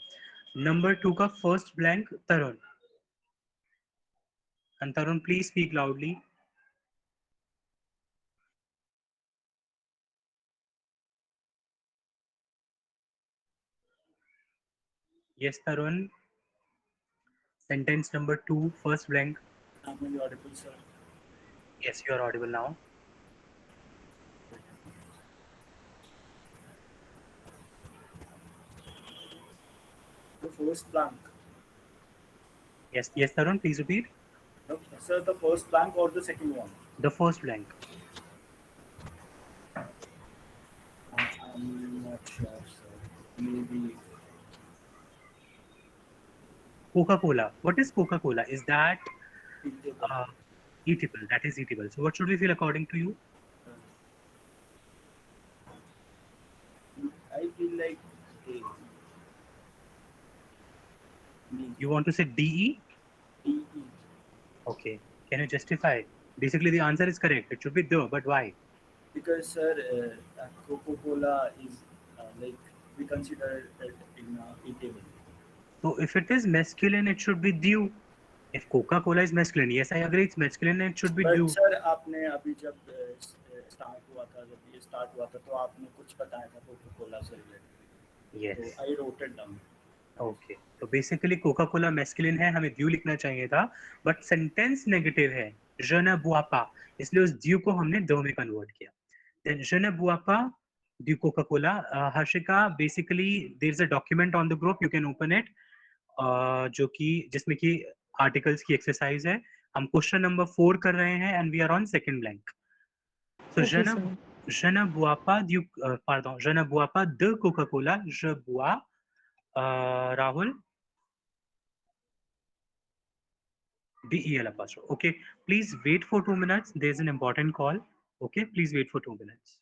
Number 2 का first blank, Tarun. And Tarun, please speak loudly. Yes, Tarun. Sentence number 2, first blank. Am I audible, sir? Yes, you are audible now. The first blank. Yes, Tarun, please repeat. No, sir, the first blank or the second one? The first blank. I'm not sure, sir. Maybe. Coca-Cola. What is Coca-Cola? Is that Eatable. eatable? That is eatable. So what should we feel according to you? I feel like A. B. You want to say DE? D. E. Okay. Can you justify? Basically, the answer is correct. It should be the, but why? Because, sir, Coca-Cola is like we consider it in eatable. So if it is masculine, it should be due. If Coca-Cola is masculine, yes, I agree, it's masculine and it should be But due. Sir आपने अभी जब start हुआ था जब ये start हुआ था तो आपने कुछ बताया था कोका कोला से रिलेटेड Yes. तो I wrote it down okay, तो बेसिकली कोका कोला मैस्कुलिन है, हमें ड्यू लिखना चाहिए था, बट सेंटेंस नेगेटिव है, je ne bois pas, इसलिए उस ड्यू को हमने दो में कन्वर्ट किया. Then je ne bois pas du Coca-Cola. Harshika, basically there is a document on the group, you can open it, जो कि जिसमें कि आर्टिकल्स की एक्सरसाइज है. हम क्वेश्चन नंबर 4 कर रहे हैं and we are on second blank. So Okay, sir. je ne bois pas du pardon, je ne bois pas de Coca-Cola, je bois Rahul DEL apostrophe. Okay, please wait for 2 minutes. There's an important call. Okay, please wait for 2 minutes.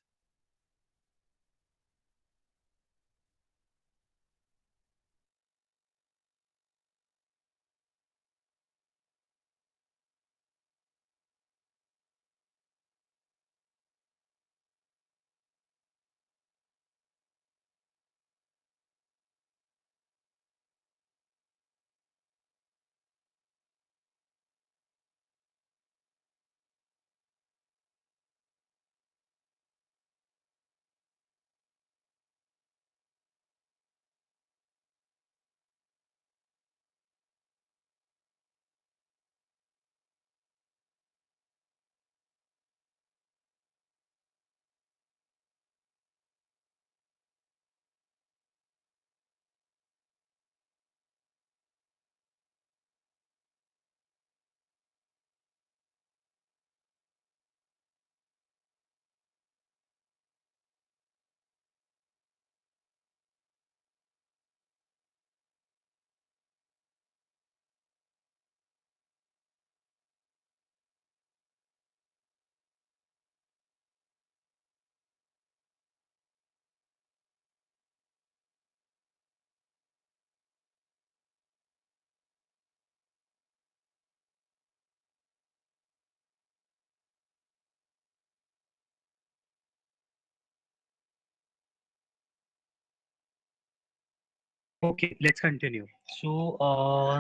Okay, let's continue. So,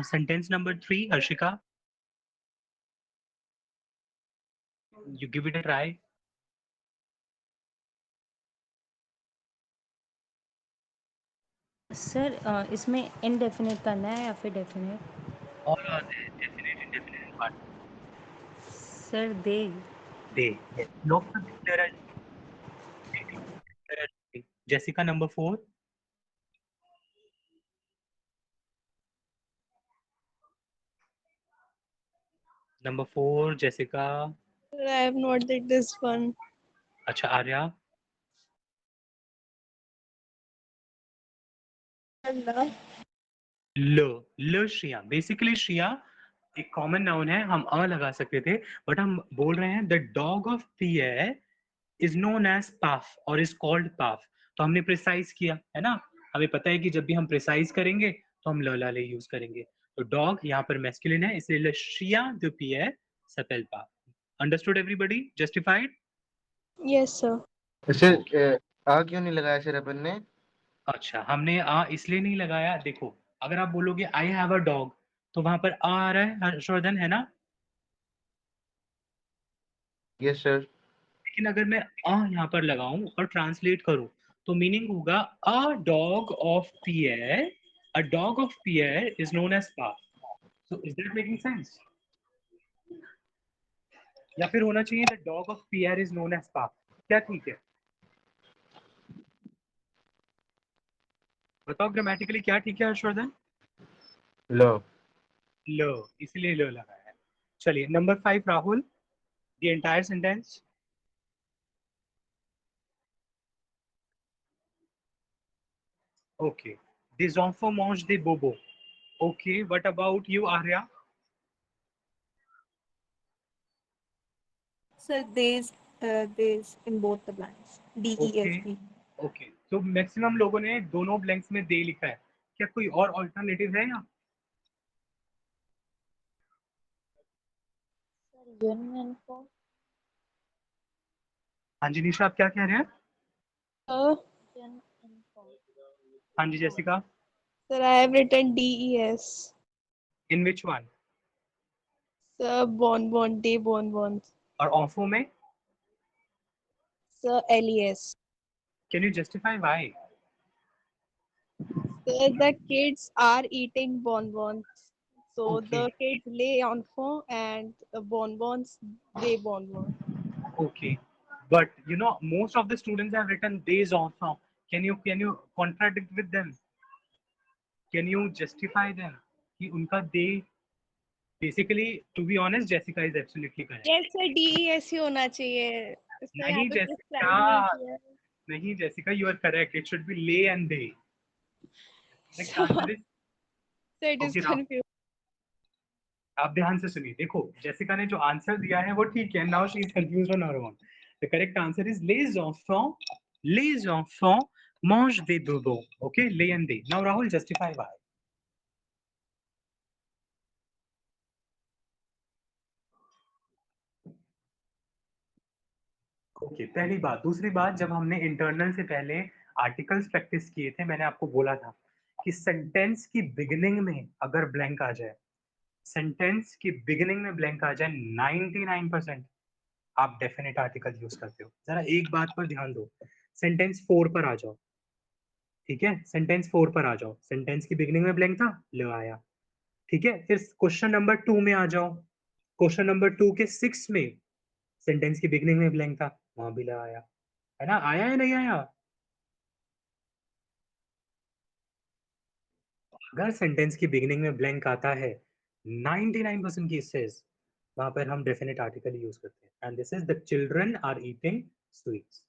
sentence number 3, Harshika, you give it a try. Sir इसमें indefinite करना है या फिर definite? All are there, definite, indefinite, but sir they. they. Yes. Look, there are Jessica number 4. Number 4 Jessica. Sir, I have not did this one. अच्छा Arya. Allah. ल Shriya, basically Shriya एक common noun है, हम अ लगा सकते थे, बट हम बोल रहे हैं the dog of pear is known as पाफ और इज कॉल्ड पाफ। तो हमने प्रिसाइज किया है ना, हमें पता है कि जब भी हम प्रिसाइज करेंगे तो हम ल ले यूज करेंगे। तो डॉग यहाँ पर मैस्कुलिन है, इसलिए ल श्रिया द पियर सपेल पाफ। Understood everybody? Justified? Yes, sir. ऐसे आ क्यों नहीं लगाया सर अपन ने? अच्छा, हमने आ इसलिए नहीं लगाया, देखो अगर आप बोलोगे आई हैव अ डॉग तो वहां पर आ रहा है हर्षवर्धन, है ना? Yes sir. लेकिन अगर मैं यहाँ पर लगाऊं और ट्रांसलेट करूं तो मीनिंग होगा a dog of pear, a dog of pear is known as पाफ। So is that making sense? या फिर होना चाहिए the dog of pear is known as पाफ? क्या ठीक है? बताओ ग्रामेटिकली क्या ठीक है हर्षवर्धन? लो। लो, इसलिए लो लगाया है। चलिए number 5 Rahul, the entire sentence. Okay. Des enfants mangent des bobos. Okay. What about you, Arya? Sir, there's in both the blanks. Okay. DESB. Okay. तो मैक्सिमम लोगों ने दोनों ब्लैंक्स में दे लिखा है, क्या कोई और ऑल्टरनेटिव है यहाँ? Sir union form. हाँ जी निशा, आप क्या कह रहे हैं? Union form. हाँ जी Jessica. Sir, I have written DES. In which one? Sir, bonbon, day bonbons. और ऑफो में? Sir, LES. Can you justify why? Sir, the kids are eating bonbons. So Okay. the kids lay on phone and the bonbons, they bonbons. Okay. But you know, most of the students have written days enfants. Can you contradict with them? Can you justify them? कि उनका day basically, to be honest, Jessica is absolutely correct. Yes, sir, DES ही होना चाहिए. इसका यहाँ नहीं पे prescribe नहीं Jessica, किया है. नहीं Jessica, you are correct. It should be lay and they. Correct So, answer is so it is okay. Now, confused. आप ध्यान से सुनिए, देखो जेसिका ने जो आंसर दिया है वो ठीक है. Now she is confused on her own. The correct answer is les enfants mangent des bobos. Okay, lay and they. Now Rahul, justify why. Okay पहली बात। दूसरी बात, जब हमने इंटरनल से पहले आर्टिकल्स प्रैक्टिस किए थे, मैंने आपको बोला था कि सेंटेंस की बिगिनिंग में अगर ब्लैंक आ जाए, सेंटेंस की बिगिनिंग में ब्लैंक आ जाए, 99% आप डेफिनेट आर्टिकल यूज करते हो। जरा एक बात पर ध्यान दो, सेंटेंस 4 पर आ जाओ, ठीक है? सेंटेंस 4 पर आ जाओ, सेंटेंस की बिगिनिंग में ब्लैंक था, ल आया, ठीक है? फिर क्वेश्चन नंबर 2 में आ जाओ, क्वेश्चन नंबर 2 के 6 में सेंटेंस की बिगिनिंग में ब्लैंक था, वहां भी ल आया, है ना? आया है नहीं आया? अगर सेंटेंस की बिगिनिंग में ब्लैंक आता है 99% केसेस, वहां पर हम डेफिनेट आर्टिकल यूज करते हैं। And this is the children are eating sweets.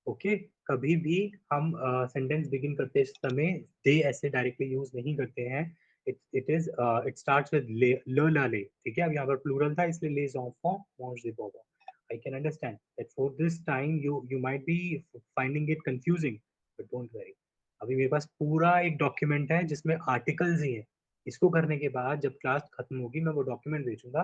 Okay, कभी भी हम सेंटेंस बिगिन करते समय दे ऐसे डायरेक्टली यूज नहीं करते हैं। इट स्टार्ट्स विद ल ला ले, ठीक है? अब यहाँ पर प्लूरल था इसलिए les enfants mangent des bonbons. I can understand that for this time you might be finding it confusing, but don't worry. अभी मेरे पास पूरा एक डॉक्यूमेंट है जिसमें आर्टिकल्स ही है। इसको करने के बाद जब क्लास खत्म होगी मैं वो डॉक्यूमेंट भेजूंगा,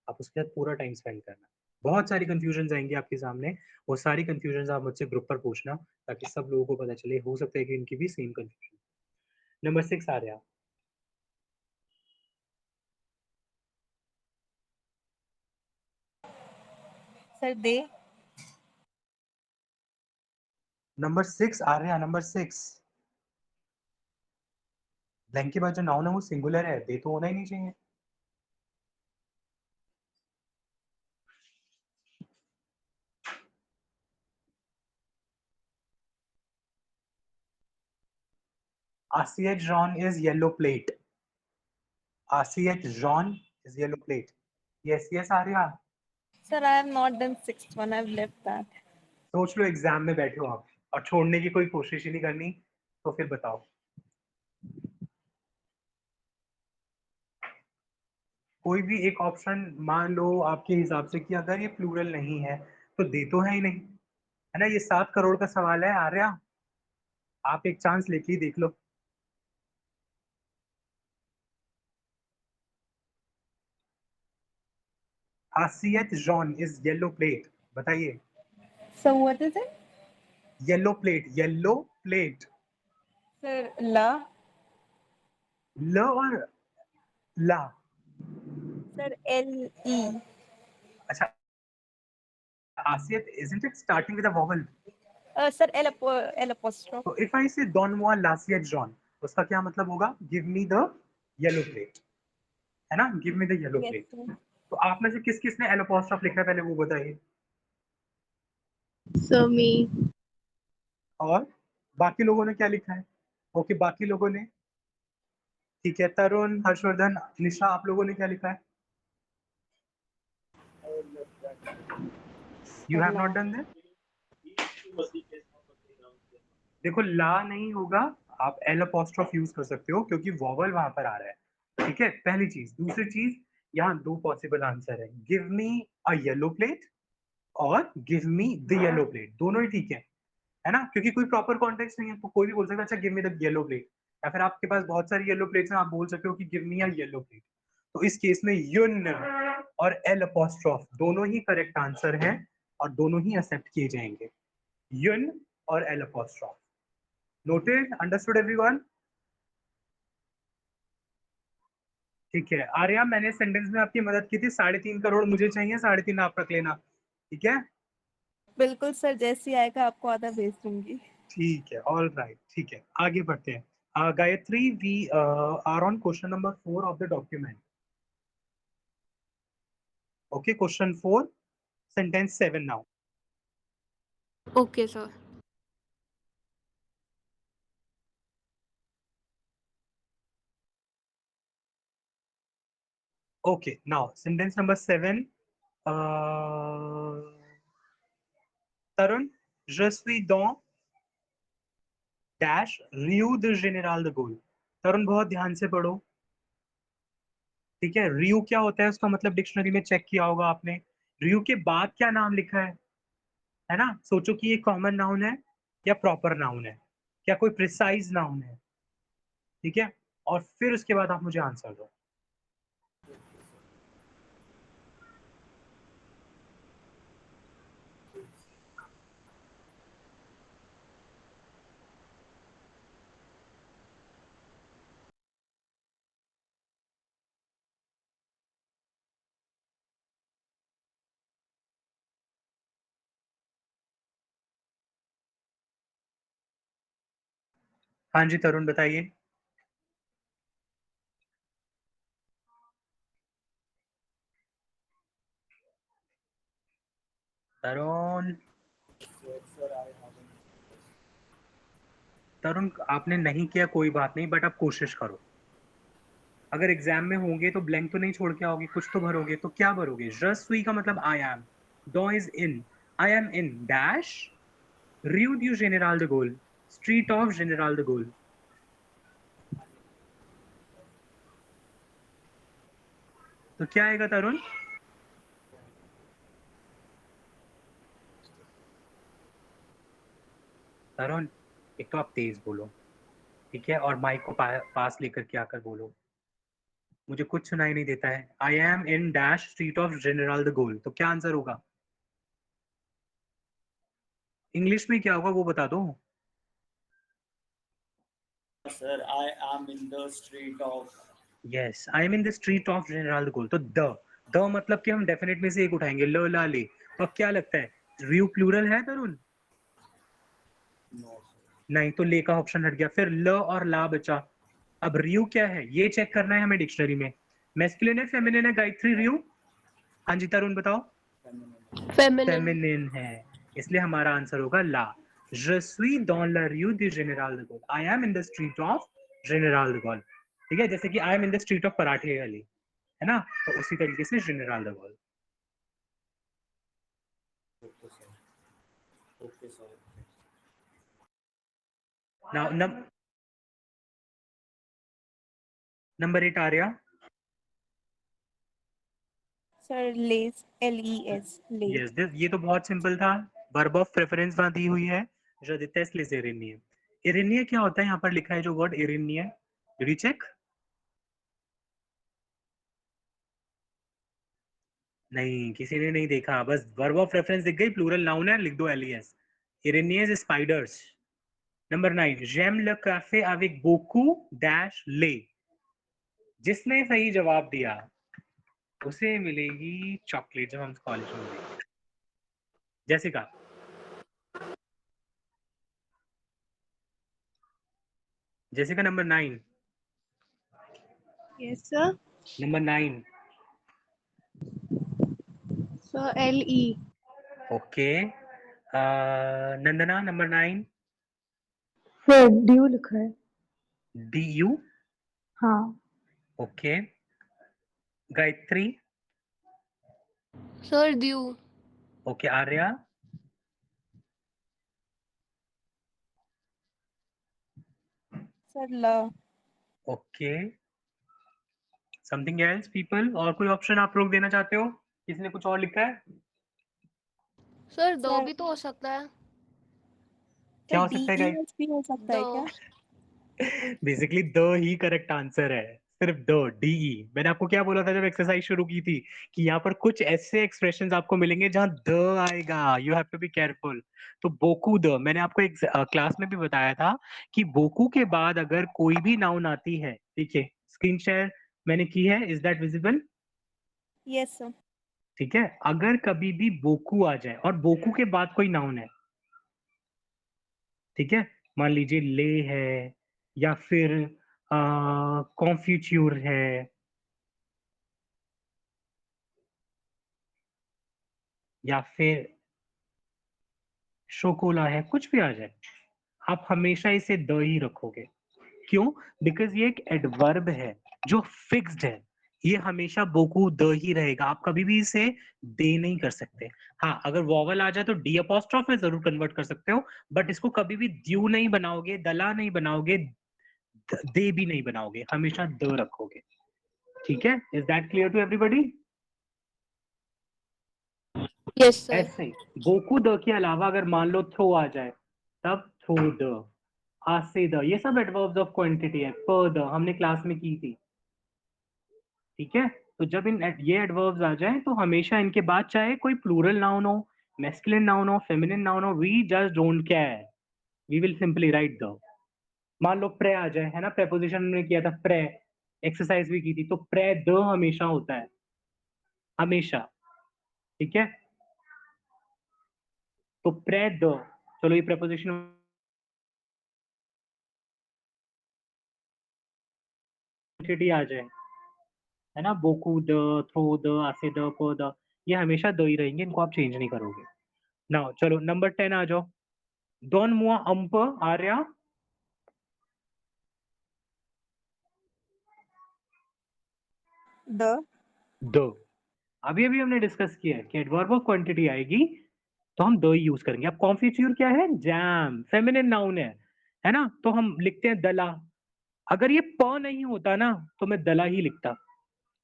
आप उसके साथ पूरा टाइम स्पेंड करना। बहुत सारी कंफ्यूजन आएंगी आपके सामने, वो सारी कंफ्यूजन आप मुझसे ग्रुप पर पूछना ताकि सब लोगों को पता चले, हो सकता है कि इनकी भी सेम कंफ्यूजन। नंबर 6 आ रहा। Sir, they. नंबर 6 आ रहा, नंबर 6 ब्लैंक के बाद जो नाउन है वो सिंगुलर है, दे तो होना ही नहीं चाहिए। Asiat Jean is yellow plate. Asiat Jean is yellow plate. Yes yes Arya, Sir, I have not done sixth one. I've left that. सोच लो एग्जाम में बैठे हो आप और छोड़ने की कोई कोशिश ही नहीं करनी, तो फिर बताओ। कोई भी एक ऑप्शन मान लो आपके हिसाब से कि अगर ये प्लूरल नहीं है तो दे तो है ही नहीं, है ना। ये 7 करोड़ का सवाल है आर्या, आप एक चांस लेके ही देख लो। आसियत जॉन इज येलो प्लेट, बताइए। So what is it? Yellow plate, yellow plate. Sir, la. ल और ला। Sir, L-E. अच्छा, आसियत isn't it starting with a vowel? Sir, L apostrophe. तो if I say Don Juan Lasiet John, उसका क्या मतलब होगा? Give me the yellow plate, है ना? Give me the yellow Yes, plate. sir. तो आप में से किस किस ने L apostrophe लिखा है पहले वो बताइए। So me. और बाकी लोगों ने क्या लिखा है? ओके, बाकी लोगों ने, ठीक है। तरुण, हर्षवर्धन, निशा, आप लोगों ने क्या लिखा है? You have not done that? देखो, ला नहीं होगा, आप L apostrophe यूज कर सकते हो क्योंकि वॉवल वहां पर आ रहा है, ठीक है। पहली चीज। दूसरी चीज, यहाँ 2 पॉसिबल आंसर है, गिव मी अ येलो प्लेट और give me the yellow plate, दोनों ही ठीक है ना, क्योंकि कोई प्रॉपर कॉन्टेक्स्ट नहीं है तो कोई भी बोल सकता है अच्छा give me the yellow plate, या फिर आपके पास बहुत सारी येलो प्लेट्स हैं, आप बोल सकते हो कि गिव मी अ येलो प्लेट। तो इस केस में युन और L apostrophe दोनों ही करेक्ट आंसर हैं और दोनों ही एक्सेप्ट किए जाएंगे, युन और L apostrophe। Noted, understood everyone? ठीक है आर्या, मैंने सेंटेंस में आपकी मदद की थी, 3.5 करोड़ मुझे चाहिए, 3.5 आप रख लेना, ठीक है। बिल्कुल सर, जैसे ही आएगा आपको आधा भेज दूंगी। ठीक है, ऑल राइट, ठीक है, आगे बढ़ते हैं। Gayatri, we are on question number 4 of the document. Okay, question 4, sentence 7 now. Okay, sir. Okay, now sentence number 7. Tarun, je suis dans dash Rio de General de Gaulle। तरुण बहुत ध्यान से पढ़ो, ठीक है। रियो क्या होता है उसका मतलब डिक्शनरी में चेक किया होगा आपने। रियो के बाद क्या नाम लिखा है ना। सोचो कि ये कॉमन नाउन है या प्रॉपर नाउन है, क्या कोई प्रिसाइज नाउन है, ठीक है। और फिर उसके बाद आप मुझे आंसर दो। हाँ जी तरुण, बताइए। तरुण, तरुण आपने नहीं किया कोई बात नहीं, बट आप कोशिश करो। अगर एग्जाम में होंगे तो ब्लैंक तो नहीं छोड़ के आओगे, कुछ तो भरोगे। तो क्या भरोगे? जस्ट सुई का मतलब आई एम, डॉ is in, I am in dash Rio due general the goal, street of general the goal. तो क्या आएगा तरुण? तरुण, एक तो आप तेज बोलो, ठीक है, और माइक को पास लेकर के आकर बोलो, मुझे कुछ सुनाई नहीं देता है। I am in dash street of general the goal, तो क्या आंसर होगा? इंग्लिश में क्या होगा वो बता दो। Sir, I am in the street of. Yes, I am in the street of general the goal. तो द मतलब कि हम डेफिनेट में से एक उठाएंगे, ल ला ले। तो अब क्या लगता है, रियो प्लूरल है तरुण? No, sir. नहीं, तो ले का ऑप्शन हट गया, फिर ल और ला बचा। अब रियो क्या है ये चेक करना है हमें डिक्शनरी में। मैस्कुलिन है, फेमिनिन है गायत्री? रियो, हाँ जी तरुण बताओ। Feminine. फेमिनिन है, इसलिए हमारा आंसर होगा ला। Je suis dans la rue du Général de Gaulle। I am in the street of Général de Gaulle, ठीक है। जैसे कि I am in the street of पराठे वाली, है ना? तो उसी तरीके से general the world. Okay sir, okay sir. Now number 8 आ रहा। Sir less, LES, less. Yes, ये तो बहुत सिंपल था। वर्ब ऑफ प्रेफरेंस वहां दी हुई है, जो आदित्य इसलिए इरेनिया। इरेनिया क्या होता है? यहाँ पर लिखा है जो वर्ड इरेनिया, डिड यू चेक? नहीं, किसी ने नहीं देखा, बस वर्ब ऑफ रेफरेंस दिख गई, प्लूरल नाउन है, लिख दो LES। Irenaeus spiders. Number 9, j'aime le café avec beaucoup dash ले। जिसने सही जवाब दिया उसे मिलेगी चॉकलेट जब हम कॉलेज में मिलेंगे। Jessica. Jessica number 9। Yes, sir. Number 9। So LE. Okay. Nandana number 9। Sir ड्यू लिखा है। DU। हाँ। ओके। गायत्री। सर ड्यू। ओके। आर्या। सर ल। ओके। Something else people? और कोई ऑप्शन आप लोग देना चाहते हो? किसी ने कुछ और लिखा है? सर दो सर भी तो हो सकता है। क्या सर हो सकता है गाइस? DES भी हो सकता है क्या? Basically the he correct answer है, सिर्फ द, DE। मैंने आपको क्या बोला था जब एक्सरसाइज शुरू की थी कि यहाँ पर कुछ ऐसे एक्सप्रेशंस आपको मिलेंगे जहां द आएगा, you have to be careful. तो बोकू द, मैंने आपको एक क्लास में भी बताया था कि बोकू के बाद अगर कोई भी नाउन आती है, ठीक है, स्क्रीन शेयर मैंने की है, is that visible? Yes sir. ठीक है, अगर कभी भी बोकू आ जाए और बोकू के बाद कोई नाउन है, ठीक है, मान लीजिए ले है या फिर कॉन्फ्यूच्यूर है या फिर शोकोला है, कुछ भी आ जाए, आप हमेशा इसे द ही रखोगे। क्यों? बिकॉज ये एक एडवर्ब है जो फिक्स्ड है, ये हमेशा बोकू द ही रहेगा, आप कभी भी इसे दे नहीं कर सकते। हाँ, अगर वॉवल आ जाए तो डी अपॉस्ट्रॉफ में जरूर कन्वर्ट कर सकते हो, बट इसको कभी भी द्यू नहीं बनाओगे, दला नहीं बनाओगे, दे भी नहीं बनाओगे, हमेशा द रखोगे। ठीक है, is that clear to everybody? Yes sir. ऐसे ही बोकू द के अलावा अगर मान लो थ्रो आ जाए, तब थ्रो द, आसे द, ये सब एडवर्ब्स ऑफ क्वांटिटी है। प द हमने क्लास में की थी, ठीक है। तो जब ये एडवर्ब्स आ जाए तो हमेशा इनके बाद चाहे कोई प्लूरल नाउन हो, मैस्कुलिन नाउन हो, फेमिनिन नाउन हो, we just don't care, we will simply write the. मान लो प्रे आ जाए, है ना, प्रेपोजिशन हमने किया था, प्रे एक्सरसाइज भी की थी, तो प्रे द हमेशा होता है, हमेशा, ठीक है। तो प्रे द, चलो ये प्रेपोजिशन आ जाए, है ना, बोकू द, थ्रो द, आसे द, प द, ये हमेशा द ही रहेंगे, इनको आप चेंज नहीं करोगे। नाउ चलो नंबर 10 आ जाओ। डॉन मुआ अंप आर्या। द। द, अभी अभी हमने डिस्कस किया है कि एडवर्ब ऑफ क्वांटिटी आएगी तो हम द यूज करेंगे। अब कॉन्फिच्यूर क्या है? जैम, फेमिनिन नाउन है ना, तो हम लिखते हैं दला। अगर ये प नहीं होता ना तो मैं दला ही लिखता,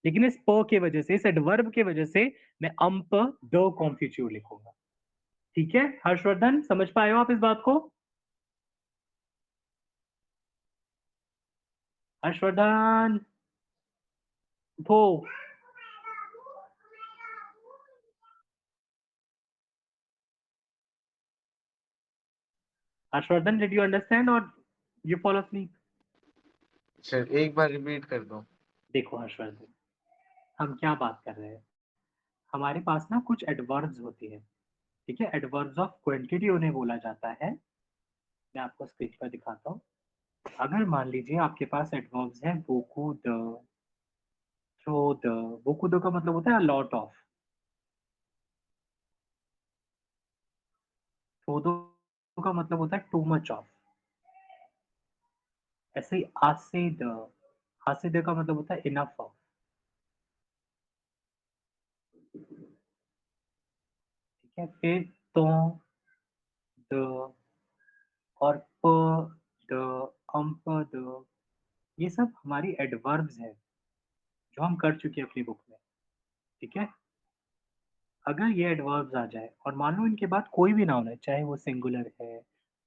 लेकिन इस प के वजह से, इस एडवर्ब के वजह से मैं अंप द कॉन्फिच्यूर लिखूंगा। ठीक है, हर्षवर्धन समझ पाए हो आप इस बात को? हर्षवर्धन उठो। हर्षवर्धन, डिड यू अंडरस्टैंड और यू फॉलो asleep? सर एक बार रिपीट कर दो। देखो हर्षवर्धन, हम क्या बात कर रहे हैं, हमारे पास ना कुछ एडवर्ब्स होती है, ठीक है, एडवर्ब्स ऑफ क्वांटिटी उन्हें बोला जाता है। मैं आपको स्क्रीन पर दिखाता हूँ। अगर मान लीजिए आपके पास एडवर्ब्स हैं बोकू द, थ्रो द, बोकू द का मतलब होता है लॉट ऑफ, थ्रो द का मतलब होता है टू मच ऑफ, ऐसे ही आसे द का मतलब होता है इनफ ऑफ, है, फिर तो, द और प, द, प, द, ये सब हमारी एडवर्ब्स है जो हम कर चुके हैं अपनी बुक में, ठीक है। अगर ये एडवर्ब्स आ जाए और मान लो इनके बाद कोई भी नाउन है, चाहे वो सिंगुलर है,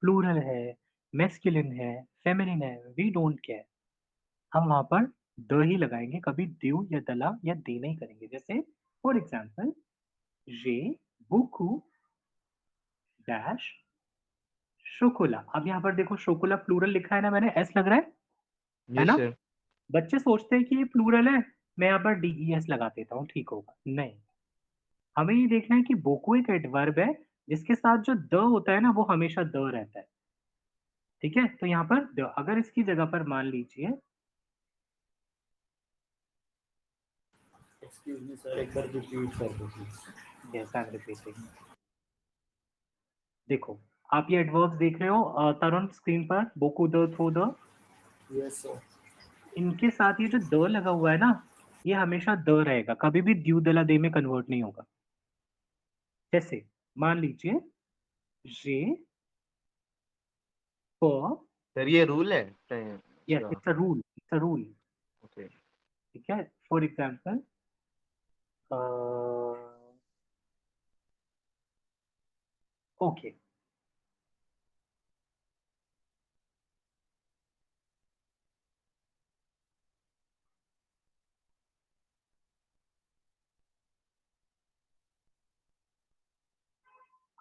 प्लूरल है, मैस्कुलिन है, फेमिनिन है, वी डोंट केयर, हम वहां पर द ही लगाएंगे, कभी द्यू या दला या दे नहीं करेंगे। जैसे फॉर एग्जाम्पल, जे बुकू डैश शोकोला। अब यहाँ पर देखो शोकोला प्लूरल लिखा है ना मैंने, एस लग रहा है यस ना। सर। बच्चे सोचते हैं कि ये प्लूरल है, मैं यहाँ पर डीईएस लगा देता हूँ, ठीक होगा। नहीं, हमें ये देखना है कि बोको एक एडवर्ब है जिसके साथ जो द होता है ना वो हमेशा द रहता है, ठीक है। तो यहाँ पर द, अगर इसकी जगह पर मान लीजिए, एक्सक्यूज मी सर, एक बार रिपीट कर दो please. Yes I am repeating. देखो आप ये एडवर्ब्स देख रहे हो तरुण स्क्रीन पर, बोको द, थो द, यस सर। इनके साथ ये जो द लगा हुआ है ना, ये हमेशा द रहेगा, कभी भी द्यू दला दे में कन्वर्ट नहीं होगा। जैसे मान लीजिए, जे प, सर ये रूल है यस इसका? It's a rule, it's a rule, okay. ठीक है। For example, okay,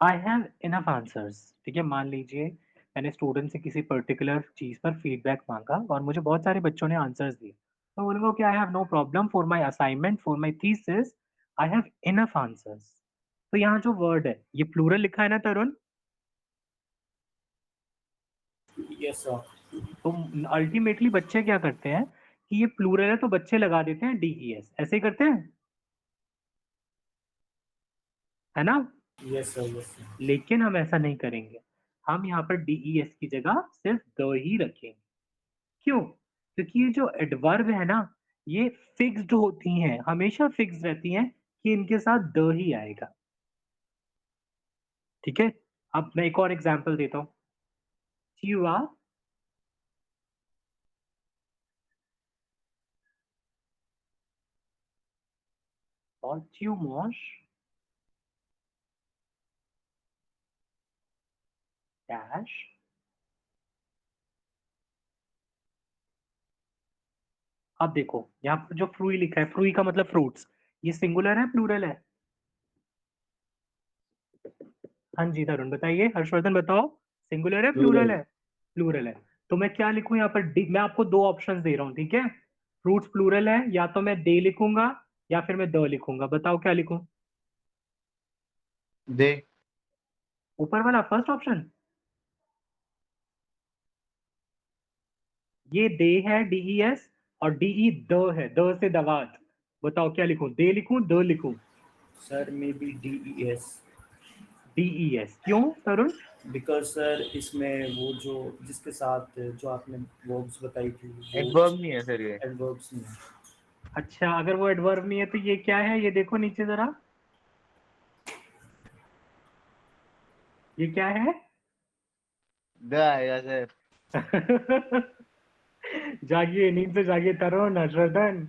I have enough answers, ठीक है। मान लीजिए मैंने स्टूडेंट से किसी पर्टिकुलर चीज पर फीडबैक मांगा और मुझे बहुत सारे बच्चों ने आंसर्स दिए, तो बोलूंगा कि I have no problem for my assignment, for my thesis, I have enough answers. तो यहाँ जो वर्ड है ये प्लूरल लिखा है ना तरुण, यस सर। तो अल्टीमेटली बच्चे क्या करते हैं कि ये प्लूरल है तो बच्चे लगा देते हैं डीईएस, ऐसे ही करते हैं, है ना। Yes sir. Yes sir. लेकिन हम ऐसा नहीं करेंगे, हम यहाँ पर डीईएस की जगह सिर्फ द ही रखेंगे। क्यों? क्योंकि ये जो एडवर्ब है ना, ये फिक्स्ड होती हैं, हमेशा फिक्स रहती हैं कि इनके साथ द ही आएगा, ठीक है। अब मैं एक और एग्जांपल देता हूँ, चिवा और ट्यूमोश डैश अब देखो यहाँ पर जो फ्रूई लिखा है, फ्रूई का मतलब फ्रूट्स, ये सिंगुलर है प्लूरल है? हाँ जी तरुण बताइए, हर्षवर्धन बताओ, सिंगुलर है प्लूरल है? प्लूरल है। तो मैं क्या लिखूं यहाँ पर, मैं आपको दो ऑप्शंस दे रहा हूँ, ठीक है। फ्रूट्स प्लूरल है, या तो मैं दे लिखूंगा या फिर मैं द लिखूंगा, बताओ क्या लिखूं। दे। ऊपर वाला फर्स्ट ऑप्शन, ये दे है डीईएस, और डीई द है, द से दवात, बताओ क्या लिखूं, दे लिखूं द लिखूं? Sir may be DES. DES क्यों तरुण? बिकॉज सर इसमें वो जो जिसके साथ जो आपने वर्ब्स बताई थी वो एडवर्ब नहीं है सर ये। एडवर्ब्स नहीं है। अच्छा, अगर वो एडवर्ब नहीं है तो ये क्या है, ये देखो नीचे जरा, ये क्या है? द आएगा सर। जागिए, नींद से जागिए तरुण, हर्षवर्धन,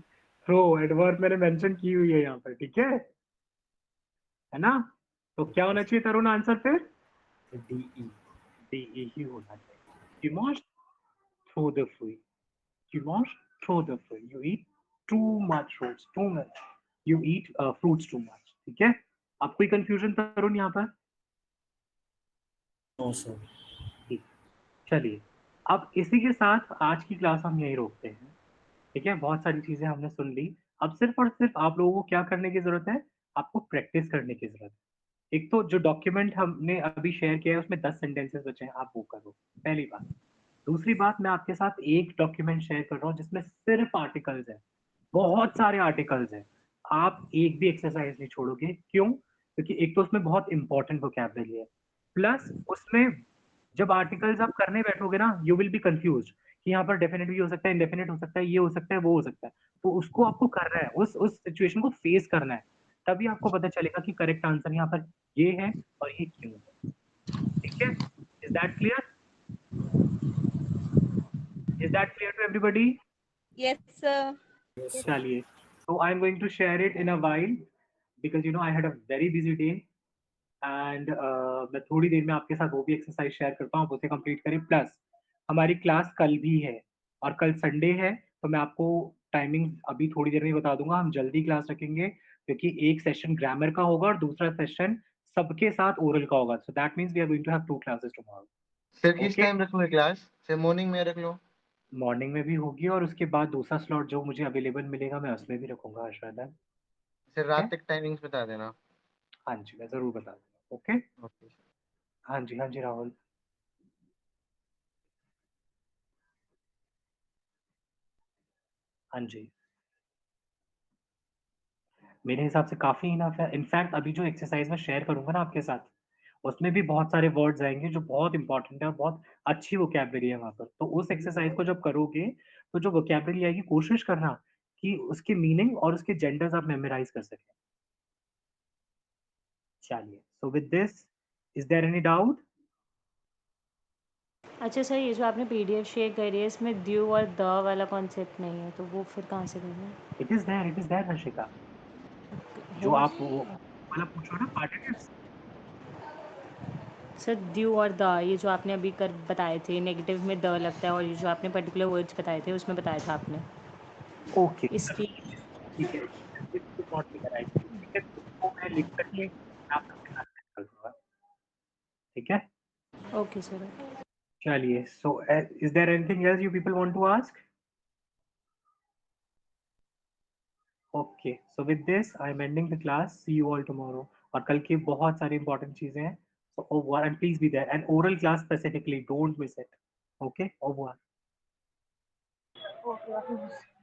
प्रो एडवर्ब मैंने मेंशन की हुई है यहाँ पर, ठीक है ना। तो क्या होना चाहिए तरुण आंसर फिर? डीई। डीई ही होना चाहिए। You must throw the fruit, you must throw the fruit, you eat too much fruits, too much, you eat fruits too much, ठीक है। अब कोई कंफ्यूजन तरुण यहाँ पर? No sir. ठीक, चलिए अब इसी के साथ आज की क्लास हम यहीं रोकते हैं, ठीक है। बहुत सारी चीजें हमने सुन ली, अब सिर्फ और सिर्फ आप लोगों को क्या करने की जरूरत है, आपको प्रैक्टिस करने की जरूरत है। एक तो जो डॉक्यूमेंट हमने अभी शेयर किया है उसमें 10 सेंटेंसेस बचे हैं, आप वो करो, पहली बात। दूसरी बात, मैं आपके साथ एक डॉक्यूमेंट शेयर कर रहा हूँ जिसमें सिर्फ आर्टिकल्स है, बहुत सारे आर्टिकल्स हैं, आप एक भी एक्सरसाइज नहीं छोड़ोगे। क्यों? क्योंकि एक तो उसमें बहुत इंपॉर्टेंट वोकैबुलरी है, प्लस उसमें जब आर्टिकल्स आप करने बैठोगे ना, यू विल बी कंफ्यूज कि यहाँ पर डेफिनेट भी हो सकता है, इंडेफिनेट हो सकता है, ये हो सकता है, वो हो सकता है, तो उसको आपको करना है, उस सिचुएशन को फेस करना है। तभी आपको पता चलेगा कि करेक्ट आंसर यहाँ पर ये है और ये क्यों है। ठीक है, is that clear? Is that clear to everybody? Yes, sir. चलिए, so I'm going to share it in a while because you know I had a very busy day and मैं थोड़ी देर में आपके साथ वो भी एक्सरसाइज शेयर करता हूँ, आप उसे कंप्लीट करें। प्लस हमारी क्लास कल भी है और कल संडे है, तो मैं आपको टाइमिंग अभी थोड़ी देर में बता दूंगा। हम जल्दी क्लास रखेंगे क्योंकि एक सेशन ग्रामर का होगा और दूसरा सेशन सबके साथ ओरल का होगा। So that means we are going to have 2 classes tomorrow. Sir किस ओके, टाइम रखोगे क्लास? सर मॉर्निंग में रख लो। मॉर्निंग में भी होगी और उसके बाद दूसरा स्लॉट जो मुझे अवेलेबल मिलेगा मैं उसमें भी रखूंगा हर्षवर्धन। सर रात तक टाइमिंग्स बता देना। हाँ जी, मैं जरूर बता दूंगा। Okay, okay sir. हाँ जी राहुल। हाँ जी, मेरे हिसाब से काफ़ी इनफ है। इनफैक्ट अभी जो एक्सरसाइज़ मैं शेयर करूँगा ना आपके साथ, उसमें भी बहुत सारे वर्ड्स आएँगे जो बहुत इम्पोर्टेंट है और बहुत अच्छी वोकैब्युलरी है वहाँ पर। तो उस एक्सरसाइज़ को जब करोगे, तो जो वोकैब्युलरी आएगी कोशिश करना कि उसकी मीनिंग और उसके जेंडर्स आप मेमोराइज़ कर सकें। चलिए, so with this is there any doubt? अच्छा सर, ये जो आपने पीडीएफ शेयर करी है इसमें ड्यू और द वाला कॉन्सेप्ट नहीं है, तो वो फिर कहाँ से करना है? It is there Harshita. जो है आप वो वाला पूछ रहे हो ना पार्टिकल्स? सर, ड्यू और द, ये जो आपने अभी कर बताए थे, नेगेटिव में द लगता है और ये जो आपने पर्टिकुलर वर्ड्स बताए थे उसमें बताया था आपने ओके, इसकी। ठीक है। This is not clear I think, ठीक है? इसको मैं लिख करके मैं आपको साथ सेंड कर दूँगा। ठीक है? Okay sir. चलिए, so is there anything else you people want to ask? Okay, so with this I am ending the class. See you all tomorrow. और कल की बहुत सारी important चीजें हैं. So au revoir and please be there. And oral class specifically, don't miss it. Okay, au revoir. Okay,